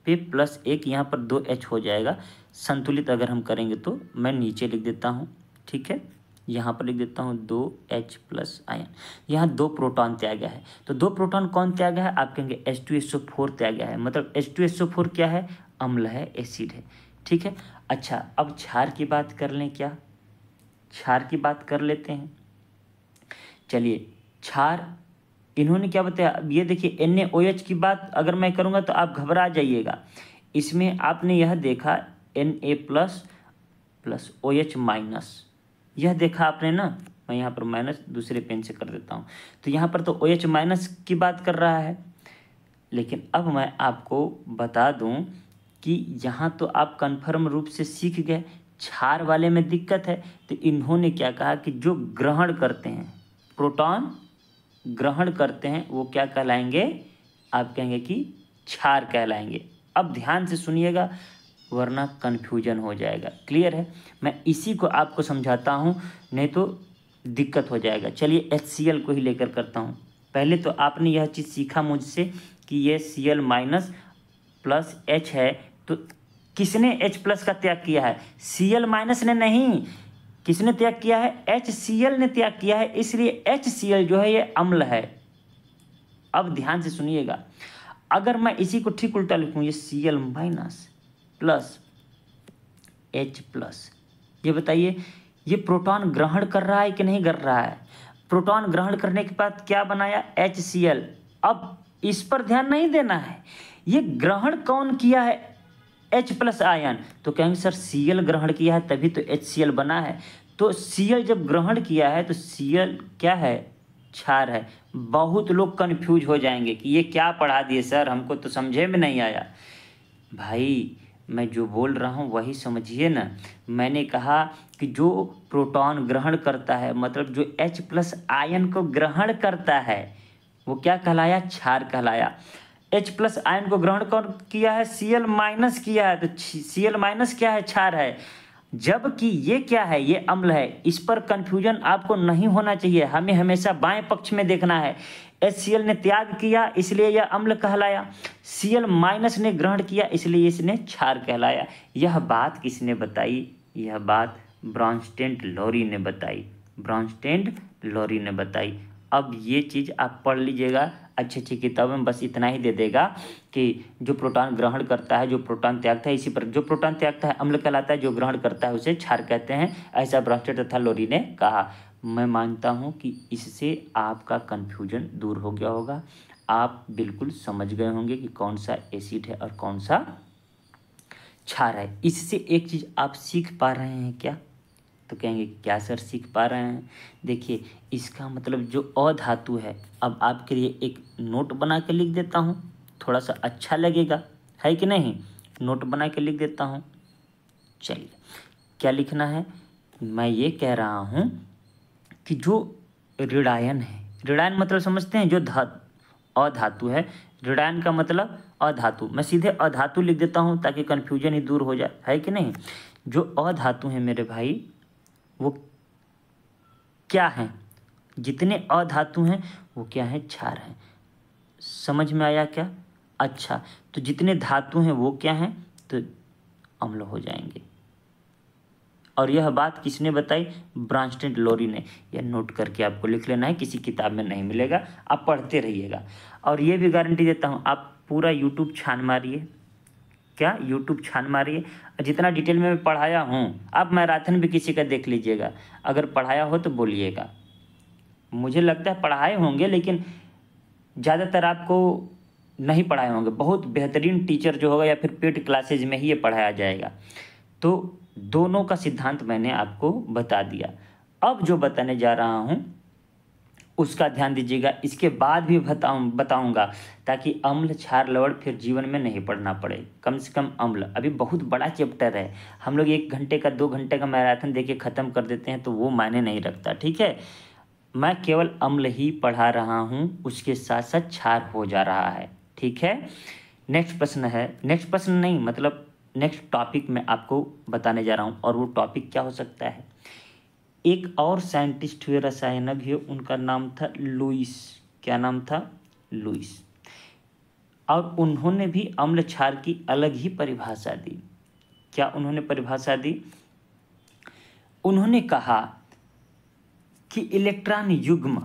पे प्लस 1, यहाँ पर 2H हो जाएगा। संतुलित अगर हम करेंगे तो मैं नीचे लिख देता हूँ, ठीक है, यहाँ पर लिख देता हूँ 2H प्लस आयन। यहाँ 2 प्रोटॉन त्यागा है, तो 2 प्रोटॉन कौन त्यागा है, आप कहेंगे H2SO4 त्यागा है। मतलब H2SO4 क्या है, अम्ल है, एसिड है, ठीक है। अच्छा, अब क्षार की बात कर लें, क्या क्षार की बात कर लेते हैं। चलिए, क्षार इन्होंने क्या बताया, अब ये देखिए NaOH की बात अगर मैं करूँगा तो आप घबरा जाइएगा। इसमें आपने यह देखा Na प्लस OH माइनस, यह देखा आपने ना, मैं यहाँ पर माइनस दूसरे पेन से कर देता हूँ, तो यहाँ पर तो OH माइनस की बात कर रहा है। लेकिन अब मैं आपको बता दूँ कि यहाँ तो आप कन्फर्म रूप से सीख गए, क्षार वाले में दिक्कत है। तो इन्होंने क्या कहा कि जो ग्रहण करते हैं, प्रोटॉन ग्रहण करते हैं, वो क्या कहलाएंगे, आप कहेंगे कि क्षार कहलाएंगे। अब ध्यान से सुनिएगा वरना कन्फ्यूजन हो जाएगा। क्लियर है? मैं इसी को आपको समझाता हूँ, नहीं तो दिक्कत हो जाएगा। चलिए HCl को ही लेकर करता हूँ। पहले तो आपने यह चीज़ सीखा मुझसे कि ये Cl माइनस प्लस H है, तो किसने H प्लस का त्याग किया है, Cl माइनस ने नहीं, किसने त्याग किया है, HCl ने त्याग किया है, इसलिए HCl जो है ये अम्ल है। अब ध्यान से सुनिएगा, अगर मैं इसी को ठीक उल्टा लिखूं, ये Cl minus plus H plus, ये बताइए ये प्रोटॉन ग्रहण कर रहा है कि नहीं कर रहा है। प्रोटॉन ग्रहण करने के बाद क्या बनाया, HCl। अब इस पर ध्यान नहीं देना है, ये ग्रहण कौन किया है, H प्लस आयन। तो कहेंगे सर Cl ग्रहण किया है तभी तो HCl बना है। तो Cl जब ग्रहण किया है तो Cl क्या है, क्षार है। बहुत लोग कन्फ्यूज हो जाएंगे कि ये क्या पढ़ा दिए सर, हमको तो समझे में नहीं आया। भाई मैं जो बोल रहा हूँ वही समझिए ना। मैंने कहा कि जो प्रोटॉन ग्रहण करता है, मतलब जो H प्लस आयन को ग्रहण करता है, वो क्या कहलाया, क्षार कहलाया। H प्लस आयन को ग्रहण कौन किया है, Cl माइनस किया है, तो Cl माइनस क्या है, क्षार है। जबकि ये क्या है, ये अम्ल है। इस पर कंफ्यूजन आपको नहीं होना चाहिए, हमें हमेशा बाएं पक्ष में देखना है। HCl ने त्याग किया इसलिए यह अम्ल कहलाया, Cl माइनस ने ग्रहण किया इसलिए इसने क्षार कहलाया। यह बात किसने बताई, यह बात ब्रॉन्स्टेड लॉरी ने बताई, ब्रॉन्स्टेड लॉरी ने बताई। अब ये चीज़ आप पढ़ लीजिएगा, अच्छी अच्छी किताबों में बस इतना ही दे देगा कि जो प्रोटॉन ग्रहण करता है, जो प्रोटॉन त्यागता है, इसी पर जो प्रोटॉन त्यागता है अम्ल कहलाता है, जो ग्रहण करता है उसे क्षार कहते हैं, ऐसा ब्रॉन्स्टेड तथा लॉरी ने कहा। मैं मानता हूँ कि इससे आपका कन्फ्यूजन दूर हो गया होगा, आप बिल्कुल समझ गए होंगे कि कौन सा एसिड है और कौन सा क्षार है। इससे एक चीज़ आप सीख पा रहे हैं क्या, तो कहेंगे क्या सर सीख पा रहे हैं। देखिए इसका मतलब जो अधातु है, अब आपके लिए एक नोट बना के लिख देता हूँ, थोड़ा सा अच्छा लगेगा, है कि नहीं। नोट बना के लिख देता हूँ। चलिए क्या लिखना है, मैं ये कह रहा हूँ कि जो ऋणायन है, ऋणायन मतलब समझते हैं, जो अधातु है, ऋणायन का मतलब अधातु। मैं सीधे अधातु लिख देता हूँ ताकि कन्फ्यूजन ही दूर हो जाए, है कि नहीं। जो अधातु हैं मेरे भाई वो क्या हैं, जितने अधातु हैं वो क्या हैं, क्षार हैं। समझ में आया क्या। अच्छा, तो जितने धातु हैं वो क्या हैं, तो अम्ल हो जाएंगे। और यह बात किसने बताई? ब्रांस्टन लोरी ने। यह नोट करके आपको लिख लेना है, किसी किताब में नहीं मिलेगा, आप पढ़ते रहिएगा। और ये भी गारंटी देता हूँ, आप पूरा यूट्यूब छान मारिए, क्या यूट्यूब छान मारिए, जितना डिटेल में मैं पढ़ाया हूँ, आप मैराथन भी किसी का देख लीजिएगा, अगर पढ़ाया हो तो बोलिएगा। मुझे लगता है पढ़ाए होंगे, लेकिन ज़्यादातर आपको नहीं पढ़ाए होंगे। बहुत बेहतरीन टीचर जो होगा या फिर पेड क्लासेज में ही ये पढ़ाया जाएगा। तो दोनों का सिद्धांत मैंने आपको बता दिया। अब जो बताने जा रहा हूँ उसका ध्यान दीजिएगा, इसके बाद भी बताऊंगा ताकि अम्ल क्षार लवण फिर जीवन में नहीं पढ़ना पड़े। कम से कम अम्ल अभी बहुत बड़ा चैप्टर है, हम लोग 1 घंटे का 2 घंटे का मैराथन देके ख़त्म कर देते हैं तो वो मायने नहीं रखता। ठीक है, मैं केवल अम्ल ही पढ़ा रहा हूँ, उसके साथ साथ क्षार हो जा रहा है। ठीक है, नेक्स्ट प्रश्न है, नेक्स्ट प्रश्न नहीं मतलब नेक्स्ट टॉपिक मैं आपको बताने जा रहा हूँ। और वो टॉपिक क्या हो सकता है? एक और साइंटिस्ट हुए रसायनज्ञ हुए, उनका नाम था लुईस। क्या नाम था? लुईस। और उन्होंने भी अम्ल क्षार की अलग ही परिभाषा दी। क्या उन्होंने परिभाषा दी? उन्होंने कहा कि इलेक्ट्रॉन युग्म,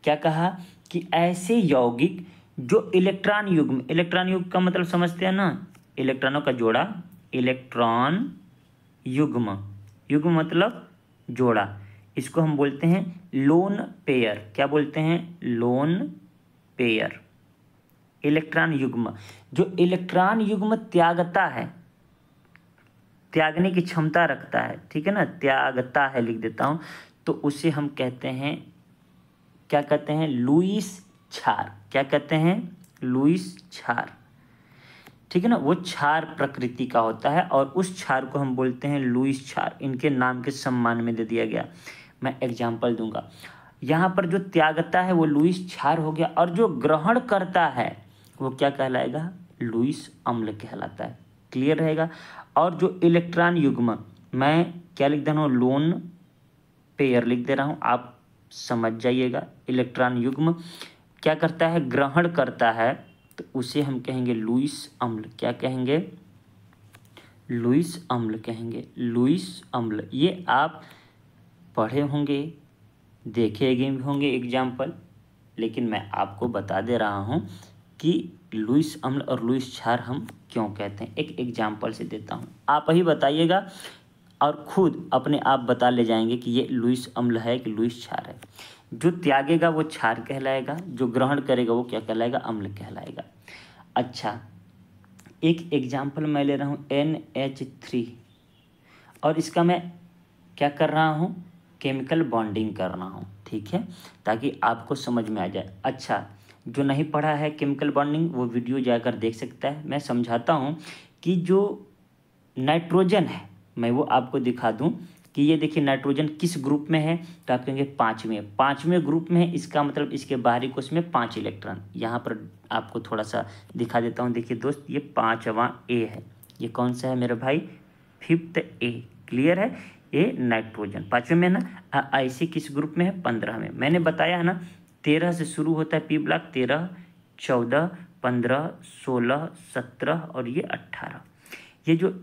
क्या कहा? कि ऐसे यौगिक जो इलेक्ट्रॉन युग्म का मतलब समझते हैं ना, इलेक्ट्रॉनों का जोड़ा, इलेक्ट्रॉन युग्म मतलब जोड़ा, इसको हम बोलते हैं लोन पेयर। क्या बोलते हैं? Lone pair. इलेक्ट्रॉन युग्म, जो इलेक्ट्रॉन युग्म त्यागता है, त्यागने की क्षमता रखता है, ठीक है ना, त्यागता है लिख देता हूं, तो उसे हम कहते हैं, क्या कहते हैं? लुईस क्षार। क्या कहते हैं? लुईस क्षार। ठीक है ना, वो क्षार प्रकृति का होता है और उस क्षार को हम बोलते हैं लुईस क्षार। इनके नाम के सम्मान में दे दिया गया। मैं एग्जाम्पल दूंगा, यहाँ पर जो त्यागता है वो लुईस क्षार हो गया, और जो ग्रहण करता है वो क्या कहलाएगा? लुईस अम्ल कहलाता है। क्लियर रहेगा? और जो इलेक्ट्रॉन युग्म, मैं क्या लिख दे रहा हूँ? लोन पेयर लिख दे रहा हूँ, आप समझ जाइएगा। इलेक्ट्रॉन युग्म क्या करता है? ग्रहण करता है, तो उसे हम कहेंगे लुईस अम्ल। क्या कहेंगे? लुईस अम्ल कहेंगे, लुईस अम्ल। ये आप पढ़े होंगे, देखे भी होंगे एग्जाम्पल, लेकिन मैं आपको बता दे रहा हूँ कि लुईस अम्ल और लुईस क्षार हम क्यों कहते हैं। एक एग्जाम्पल से देता हूँ, आप ही बताइएगा और खुद अपने आप बता ले जाएंगे कि ये लुईस अम्ल है कि लुईस क्षार है। जो त्यागेगा वो क्षार कहलाएगा, जो ग्रहण करेगा वो क्या कहलाएगा? अम्ल कहलाएगा। अच्छा, एक एग्जाम्पल मैं ले रहा हूँ NH3, और इसका मैं क्या कर रहा हूँ? केमिकल बॉन्डिंग कर रहा हूँ। ठीक है, ताकि आपको समझ में आ जाए। अच्छा, जो नहीं पढ़ा है केमिकल बॉन्डिंग वो वीडियो जाकर देख सकता है। मैं समझाता हूँ कि जो नाइट्रोजन है, मैं वो आपको दिखा दूँ कि ये देखिए नाइट्रोजन किस ग्रुप में है, तो आप कहेंगे 5वें ग्रुप में है। इसका मतलब इसके बाहरी कोश में 5 इलेक्ट्रॉन। यहाँ पर आपको थोड़ा सा दिखा देता हूँ। देखिए दोस्त, ये 5वां A है। ये कौन सा है मेरे भाई? 5th A। क्लियर है? ये नाइट्रोजन 5वें में ना। ऐसे किस ग्रुप में है? 15वें। मैंने बताया है ना, 13 से शुरू होता है P ब्लॉक, 13, 14, 15, 16, 17 और ये 18। ये जो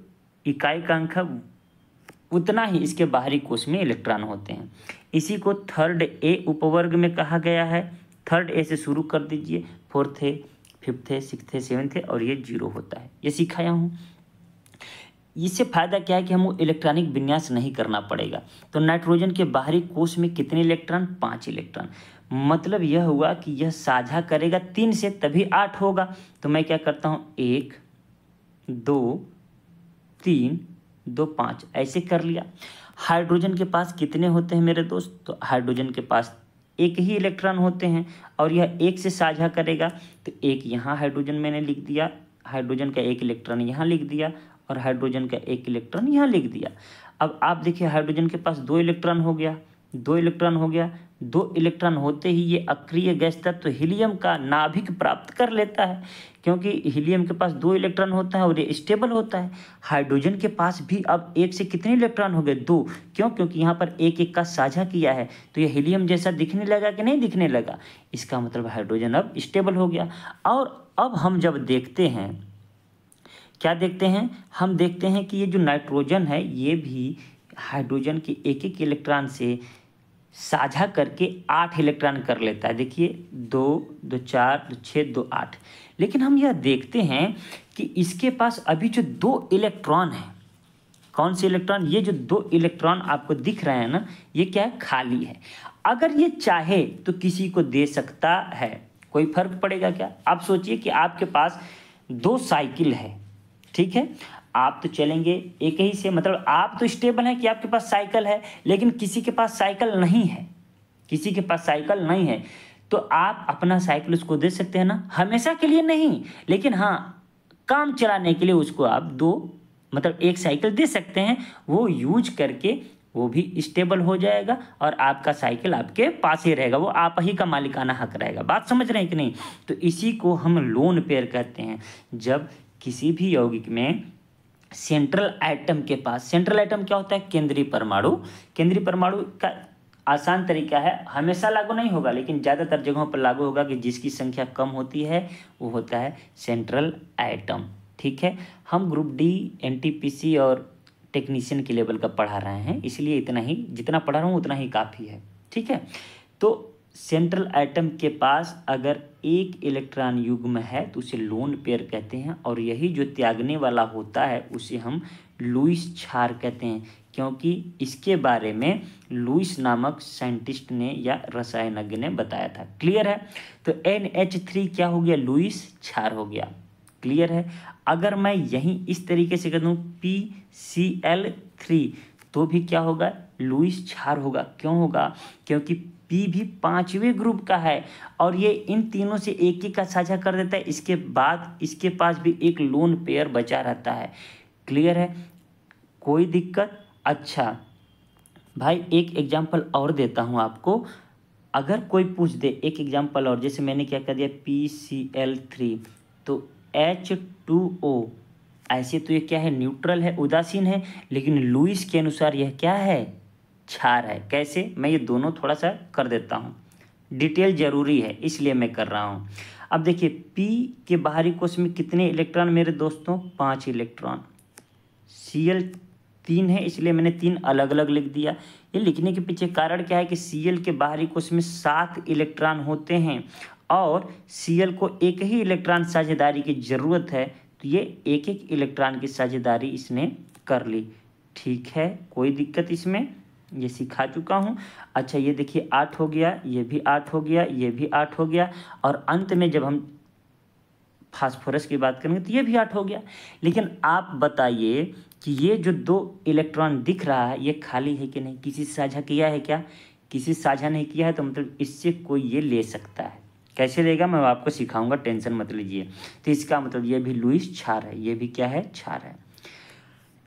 इकाई का अंक है उतना ही इसके बाहरी कोश में इलेक्ट्रॉन होते हैं। इसी को 3rd A उपवर्ग में कहा गया है। 3rd A से शुरू कर दीजिए, 4th A, 5th A, 6th A, 7th A और ये 0 होता है। ये सिखाया हूँ। इससे फायदा क्या है कि हमको इलेक्ट्रॉनिक विन्यास नहीं करना पड़ेगा। तो नाइट्रोजन के बाहरी कोश में कितने इलेक्ट्रॉन? 5 इलेक्ट्रॉन। मतलब यह हुआ कि यह साझा करेगा 3 से, तभी 8 होगा। तो मैं क्या करता हूँ? 1, 2, 3, 2, 5 ऐसे कर लिया। हाइड्रोजन के पास कितने होते हैं मेरे दोस्त? तो हाइड्रोजन के पास एक ही इलेक्ट्रॉन होते हैं और यह 1 से साझा करेगा। तो 1 यहाँ हाइड्रोजन मैंने लिख दिया, हाइड्रोजन का 1 इलेक्ट्रॉन यहाँ लिख दिया और हाइड्रोजन का 1 इलेक्ट्रॉन यहाँ लिख दिया। अब आप देखिए हाइड्रोजन के पास 2 इलेक्ट्रॉन हो गया, 2 इलेक्ट्रॉन हो गया। 2 इलेक्ट्रॉन होते ही ये अक्रिय गैस तत्व हीलियम का नाभिक प्राप्त कर लेता है, क्योंकि हीलियम के पास 2 इलेक्ट्रॉन होता है और ये स्टेबल होता है। हाइड्रोजन के पास भी अब 1 से कितने इलेक्ट्रॉन हो गए? 2। क्यों? क्योंकि यहाँ पर 1-1 का साझा किया है, तो ये हीलियम जैसा दिखने लगा कि नहीं दिखने लगा? इसका मतलब हाइड्रोजन अब स्टेबल हो गया। और अब हम जब देखते हैं, क्या देखते हैं? हम देखते हैं कि ये जो नाइट्रोजन है ये भी हाइड्रोजन के एक एक इलेक्ट्रॉन से साझा करके 8 इलेक्ट्रॉन कर लेता है। देखिए 2 2 4 2 6 2 8। लेकिन हम यह देखते हैं कि इसके पास अभी जो 2 इलेक्ट्रॉन है, कौन से इलेक्ट्रॉन, ये जो 2 इलेक्ट्रॉन आपको दिख रहे हैं ना, ये क्या है, खाली है। अगर ये चाहे तो किसी को दे सकता है, कोई फर्क पड़ेगा क्या? आप सोचिए कि आपके पास 2 साइकिल है, ठीक है, आप तो चलेंगे एक ही से, मतलब आप तो स्टेबल हैं कि आपके पास साइकिल है, लेकिन किसी के पास साइकिल नहीं है, किसी के पास साइकिल नहीं है, तो आप अपना साइकिल उसको दे सकते हैं ना, हमेशा के लिए नहीं, लेकिन हाँ काम चलाने के लिए उसको आप 2 मतलब 1 साइकिल दे सकते हैं। वो यूज करके वो भी स्टेबल हो जाएगा और आपका साइकिल आपके पास ही रहेगा, वो आप ही का मालिकाना हक रहेगा। बात समझ रहे हैं कि नहीं? तो इसी को हम लोन पेयर कहते हैं। जब किसी भी यौगिक में सेंट्रल एटम के पास, सेंट्रल एटम क्या होता है, केंद्रीय परमाणु। केंद्रीय परमाणु का आसान तरीका है, हमेशा लागू नहीं होगा लेकिन ज़्यादातर जगहों पर लागू होगा कि जिसकी संख्या कम होती है वो होता है सेंट्रल एटम। ठीक है, हम ग्रुप डी एनटीपीसी और टेक्नीशियन के लेवल का पढ़ा रहे हैं, इसलिए इतना ही, जितना पढ़ा रहा हूँ उतना ही काफ़ी है। ठीक है, तो सेंट्रल एटम के पास अगर 1 इलेक्ट्रॉन युग्म है तो उसे लोन पेयर कहते हैं, और यही जो त्यागने वाला होता है उसे हम लुईस क्षार कहते हैं, क्योंकि इसके बारे में लुईस नामक साइंटिस्ट ने या रसायनज्ञ ने बताया था। क्लियर है? तो NH3 क्या हो गया, लुईस क्षार हो गया। क्लियर है? अगर मैं यहीं इस तरीके से कर दूं PCl3 तो भी क्या होगा, लुईस क्षार होगा। क्यों होगा? क्योंकि P भी 5वें ग्रुप का है और ये इन तीनों से एक ही का साझा कर देता है, इसके बाद इसके पास भी एक लोन पेयर बचा रहता है। क्लियर है? कोई दिक्कत? अच्छा भाई, एक एग्जांपल और देता हूँ आपको, अगर कोई पूछ दे एक एग्जांपल और, जैसे मैंने क्या कर दिया PCl3 तो H2O, ऐसे तो ये क्या है, न्यूट्रल है, उदासीन है, लेकिन लुईस के अनुसार यह क्या है, क्षार है। कैसे? मैं ये दोनों थोड़ा सा कर देता हूँ, डिटेल जरूरी है इसलिए मैं कर रहा हूँ। अब देखिए P के बाहरी कोश में कितने इलेक्ट्रॉन मेरे दोस्तों, 5 इलेक्ट्रॉन। Cl 3 है इसलिए मैंने 3 अलग अलग लिख दिया। ये लिखने के पीछे कारण क्या है कि Cl के बाहरी कोश में 7 इलेक्ट्रॉन होते हैं और Cl को एक ही इलेक्ट्रॉन साझेदारी की ज़रूरत है, तो ये एक एक इलेक्ट्रॉन की साझेदारी इसने कर ली। ठीक है, कोई दिक्कत इसमें, ये सिखा चुका हूँ। अच्छा ये देखिए 8 हो गया, ये भी 8 हो गया, ये भी 8 हो गया, और अंत में जब हम फास्फोरस की बात करेंगे तो ये भी 8 हो गया। लेकिन आप बताइए कि ये जो 2 इलेक्ट्रॉन दिख रहा है ये खाली है कि नहीं, किसी से साझा किया है क्या? किसी साझा नहीं किया है, तो मतलब इससे कोई ये ले सकता है। कैसे लेगा मैं आपको सिखाऊंगा, टेंशन मत लीजिए। तो इसका मतलब ये भी लुईस क्षार है, ये भी क्या है, क्षार है।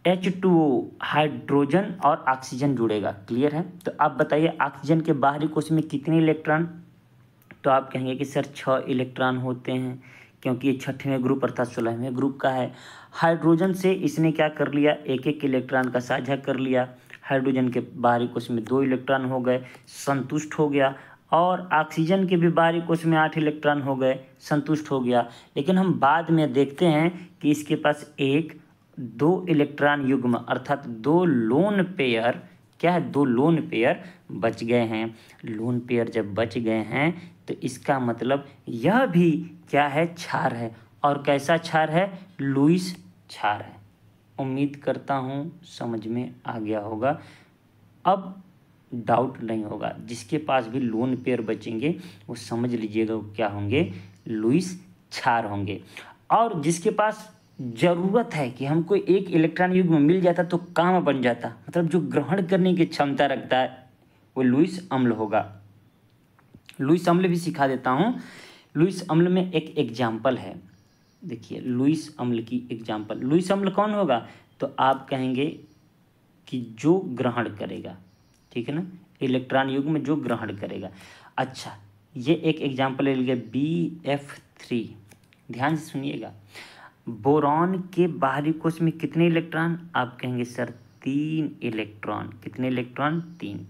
H2O हाइड्रोजन और ऑक्सीजन जुड़ेगा। क्लियर है? तो आप बताइए ऑक्सीजन के बाहरी कोश में कितने इलेक्ट्रॉन, तो आप कहेंगे कि सर 6 इलेक्ट्रॉन होते हैं, क्योंकि ये 6वें ग्रुप अर्थात 16वें ग्रुप का है। हाइड्रोजन से इसने क्या कर लिया, एक एक इलेक्ट्रॉन का साझा कर लिया, हाइड्रोजन के बाहरी कोश में 2 इलेक्ट्रॉन हो गए, संतुष्ट हो गया, और ऑक्सीजन के भी बाहरी कोश में 8 इलेक्ट्रॉन हो गए, संतुष्ट हो गया। लेकिन हम बाद में देखते हैं कि इसके पास 2 इलेक्ट्रॉन युग्म अर्थात 2 लोन पेयर, क्या है, 2 लोन पेयर बच गए हैं। लोन पेयर जब बच गए हैं तो इसका मतलब यह भी क्या है, क्षार है। और कैसा क्षार है, लुईस क्षार है। उम्मीद करता हूँ समझ में आ गया होगा, अब डाउट नहीं होगा। जिसके पास भी लोन पेयर बचेंगे वो समझ लीजिएगा वो क्या होंगे, लुईस क्षार होंगे। और जिसके पास ज़रूरत है कि हमको एक इलेक्ट्रॉन युग्म मिल जाता तो काम बन जाता, मतलब जो ग्रहण करने की क्षमता रखता है, वो लुईस अम्ल होगा। लुईस अम्ल भी सिखा देता हूँ। लुईस अम्ल में एक एग्जाम्पल है, देखिए लुईस अम्ल की एग्जाम्पल। लुईस अम्ल कौन होगा, तो आप कहेंगे कि जो ग्रहण करेगा, ठीक है ना, इलेक्ट्रॉन युग्म जो ग्रहण करेगा। अच्छा ये एक एग्जाम्पल ले लीजिए BF3, ध्यान से सुनिएगा। बोरॉन के बाहरी कोश में कितने इलेक्ट्रॉन, आप कहेंगे सर 3 इलेक्ट्रॉन। कितने इलेक्ट्रॉन, 3।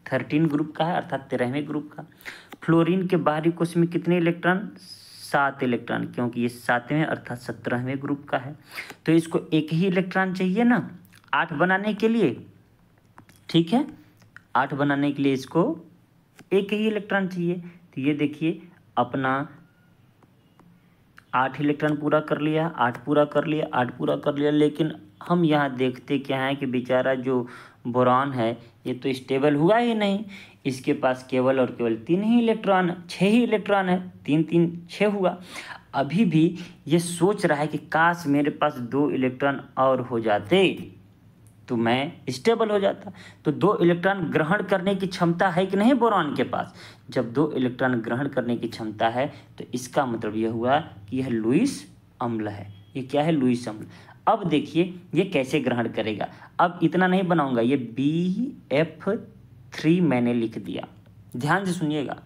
13 ग्रुप का है अर्थात 13वें ग्रुप का। फ्लोरीन के बाहरी कोश में कितने इलेक्ट्रॉन, 7 इलेक्ट्रॉन, क्योंकि ये 7वें अर्थात 17वें ग्रुप का है। तो इसको एक ही इलेक्ट्रॉन चाहिए ना 8 बनाने के लिए, ठीक है, 8 बनाने के लिए इसको एक ही इलेक्ट्रॉन चाहिए। तो ये देखिए अपना 8 इलेक्ट्रॉन पूरा कर लिया, 8 पूरा कर लिया, 8 पूरा कर लिया। लेकिन हम यहाँ देखते क्या है कि बेचारा जो बोरॉन है ये तो स्टेबल हुआ ही नहीं। इसके पास केवल और केवल 3 ही इलेक्ट्रॉन, 6 ही इलेक्ट्रॉन है, 3 3 6 हुआ। अभी भी ये सोच रहा है कि काश मेरे पास 2 इलेक्ट्रॉन और हो जाते तो मैं स्टेबल हो जाता। तो 2 इलेक्ट्रॉन ग्रहण करने की क्षमता है कि नहीं बोरॉन के पास? जब 2 इलेक्ट्रॉन ग्रहण करने की क्षमता है तो इसका मतलब यह हुआ कि यह लुईस अम्ल है। ये क्या है? लुईस अम्ल। अब देखिए ये कैसे ग्रहण करेगा। अब इतना नहीं बनाऊंगा, ये BF3 मैंने लिख दिया। ध्यान से सुनिएगा,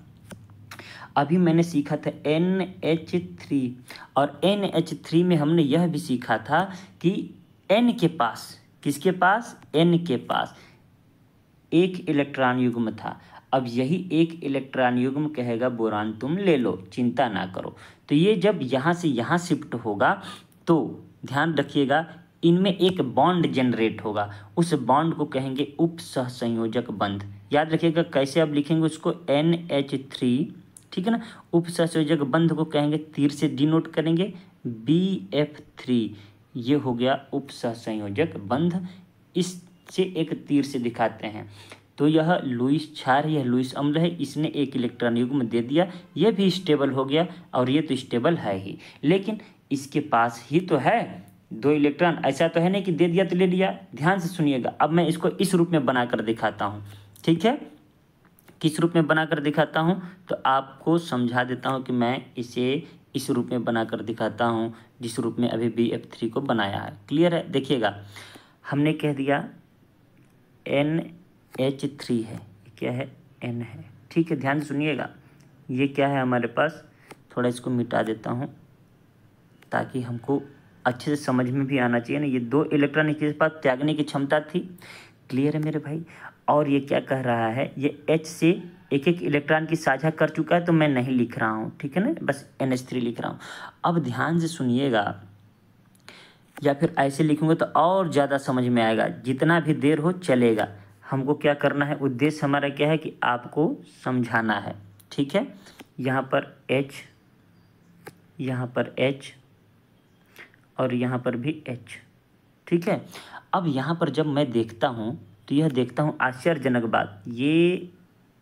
अभी मैंने सीखा था NH3 और NH3 में हमने यह भी सीखा था कि N के पास, किसके पास? N के पास एक इलेक्ट्रॉन युग्म था। अब यही एक इलेक्ट्रॉन युग्म कहेगा बोरान तुम ले लो, चिंता ना करो। तो ये जब यहाँ से यहाँ शिफ्ट होगा तो ध्यान रखिएगा इनमें एक बॉन्ड जनरेट होगा। उस बॉन्ड को कहेंगे उप सहसंयोजक बंध। याद रखिएगा कैसे आप लिखेंगे उसको, NH3, ठीक है ना। उप सहसंयोजक बंध को कहेंगे, तीर से डिनोट करेंगे BF3। ये हो गया उप सहसंयोजक बंध। इससे एक तीर से दिखाते हैं तो यह लुईस क्षार, यह लुईस अम्ल है। इसने एक इलेक्ट्रॉन युग्म दे दिया, यह भी स्टेबल हो गया और ये तो स्टेबल है ही, लेकिन इसके पास ही तो है 2 इलेक्ट्रॉन। ऐसा तो है नहीं कि दे दिया तो ले लिया। ध्यान से सुनिएगा, अब मैं इसको इस रूप में बनाकर दिखाता हूँ, ठीक है। किस रूप में बनाकर दिखाता हूँ तो आपको समझा देता हूँ कि मैं इसे इस रूप में बनाकर दिखाता हूँ जिस रूप में अभी BF3 को बनाया है। क्लियर है? देखिएगा हमने कह दिया NH3 है, क्या है? N है, ठीक है। ध्यान से सुनिएगा, ये क्या है हमारे पास, थोड़ा इसको मिटा देता हूँ ताकि हमको अच्छे से समझ में भी आना चाहिए ना। ये 2 इलेक्ट्रॉन इसके पास त्यागने की क्षमता थी। क्लियर है मेरे भाई? और ये क्या कह रहा है, ये H से एक एक इलेक्ट्रॉन की साझा कर चुका है तो मैं नहीं लिख रहा हूँ, ठीक है ना, बस NH3 लिख रहा हूँ। अब ध्यान से सुनिएगा, या फिर ऐसे लिखूंगा तो और ज़्यादा समझ में आएगा, जितना भी देर हो चलेगा। हमको क्या करना है, उद्देश्य हमारा क्या है कि आपको समझाना है, ठीक है। यहाँ पर H, यहाँ पर H और यहाँ पर भी H, ठीक है। अब यहाँ पर जब मैं देखता हूँ तो यह देखता हूँ आश्चर्यजनक बात, ये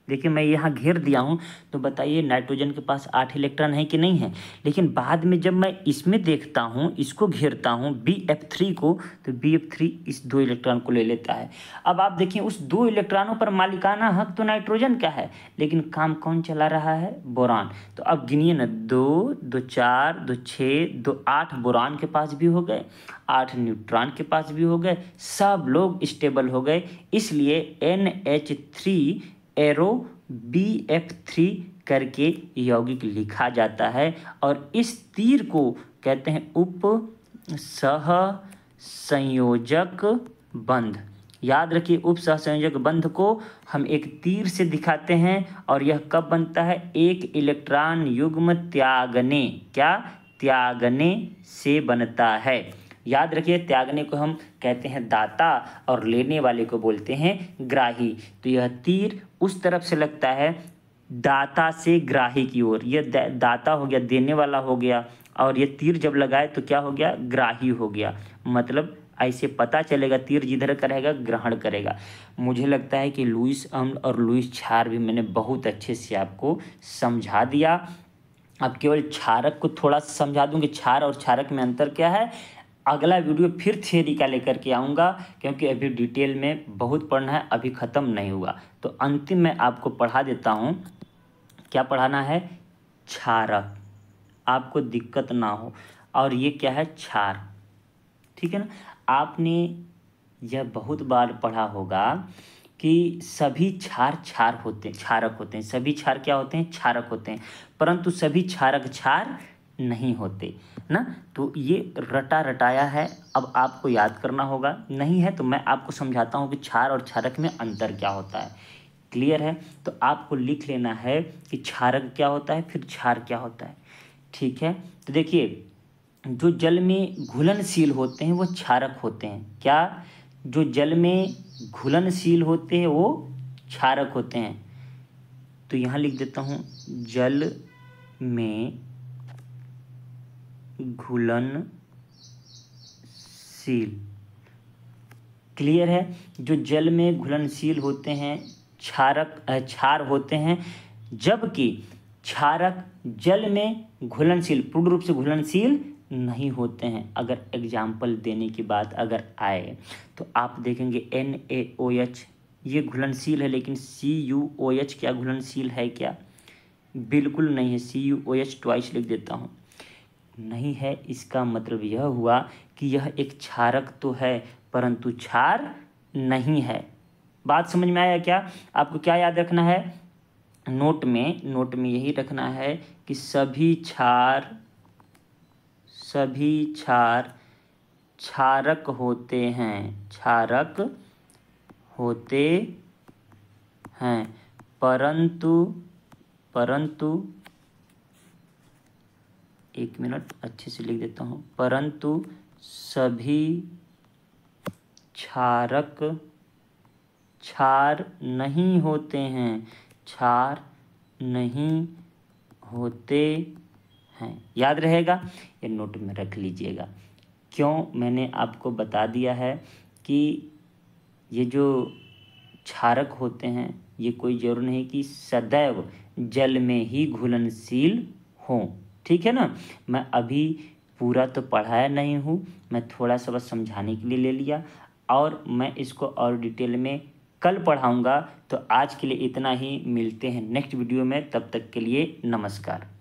देखिए मैं यहाँ घेर दिया हूँ तो बताइए नाइट्रोजन के पास 8 इलेक्ट्रॉन है कि नहीं है। लेकिन बाद में जब मैं इसमें देखता हूँ, इसको घेरता हूँ BF3 को, तो BF3 इस 2 इलेक्ट्रॉन को ले लेता है। अब आप देखिए उस 2 इलेक्ट्रॉनों पर मालिकाना हक तो नाइट्रोजन का है, लेकिन काम कौन चला रहा है? बोरान। तो अब गिनिए ना, 2 2 4 2 6 2 8 बोरान के पास भी हो गए, 8 न्यूट्रॉन के पास भी हो गए, सब लोग स्टेबल हो गए। इसलिए NH3 एरो BF3 करके यौगिक लिखा जाता है और इस तीर को कहते हैं उप सहसंयोजक बंध। याद रखिए उप सहसंयोजक बंध को हम एक तीर से दिखाते हैं और यह कब बनता है? एक इलेक्ट्रॉन युग्म त्यागने, क्या त्यागने से बनता है। याद रखिए त्यागने को हम कहते हैं दाता और लेने वाले को बोलते हैं ग्राही। तो यह तीर उस तरफ से लगता है दाता से ग्राही की ओर। यह दाता हो गया, देने वाला हो गया, और ये तीर जब लगाए तो क्या हो गया? ग्राही हो गया। मतलब ऐसे पता चलेगा तीर जिधर का रहेगा ग्रहण करेगा। मुझे लगता है कि लुईस अम्ल और लुईस क्षार भी मैंने बहुत अच्छे से आपको समझा दिया। अब केवल क्षारक को थोड़ा समझा दूँ कि क्षार और क्षारक में अंतर क्या है। अगला वीडियो फिर थियरी का लेकर के आऊँगा, क्योंकि अभी डिटेल में बहुत पढ़ना है, अभी ख़त्म नहीं हुआ। तो अंतिम में आपको पढ़ा देता हूँ, क्या पढ़ाना है? क्षारक, आपको दिक्कत ना हो। और ये क्या है? क्षार, ठीक है ना। आपने यह बहुत बार पढ़ा होगा कि सभी क्षार क्षार होते हैं, क्षारक होते हैं। सभी क्षार क्या होते हैं? क्षारक होते हैं। परंतु सभी क्षारक क्षार नहीं होते ना। तो ये रटा रटाया है, अब आपको याद करना होगा। नहीं है तो मैं आपको समझाता हूँ कि क्षार और क्षारक में अंतर क्या होता है। क्लियर है? तो आपको लिख लेना है कि क्षारक क्या होता है, फिर क्षार क्या होता है, ठीक है। तो देखिए जो जल में घुलनशील होते हैं वो क्षारक होते हैं। क्या? जो जल में घुलनशील होते हैं वो क्षारक होते हैं। तो यहाँ लिख देता हूँ जल में घुलनशील। क्लियर है? जो जल में घुलनशील होते हैं क्षार होते हैं, जबकि क्षारक जल में घुलनशील पूर्ण रूप से घुलनशील नहीं होते हैं। अगर एग्जाम्पल देने की बात अगर आए तो आप देखेंगे NaOH ये घुलनशील है, लेकिन CuOH क्या घुलनशील है क्या? बिल्कुल नहीं है। CuOH ट्वाइस लिख देता हूँ, नहीं है। इसका मतलब यह हुआ कि यह एक क्षारक तो है परंतु क्षार नहीं है। बात समझ में आया क्या? आपको क्या याद रखना है नोट में यही रखना है कि सभी क्षार क्षारक होते हैं, परंतु एक मिनट अच्छे से लिख देता हूँ, परंतु सभी क्षारक क्षार नहीं होते हैं, याद रहेगा? ये नोट में रख लीजिएगा। क्यों मैंने आपको बता दिया है कि ये जो क्षारक होते हैं ये कोई जरूर नहीं कि सदैव जल में ही घुलनशील हों, ठीक है ना? मैं अभी पूरा तो पढ़ाया नहीं हूँ, मैं थोड़ा सा बस समझाने के लिए ले लिया, और मैं इसको और डिटेल में कल पढ़ाऊँगा। तो आज के लिए इतना ही, मिलते हैं नेक्स्ट वीडियो में, तब तक के लिए नमस्कार।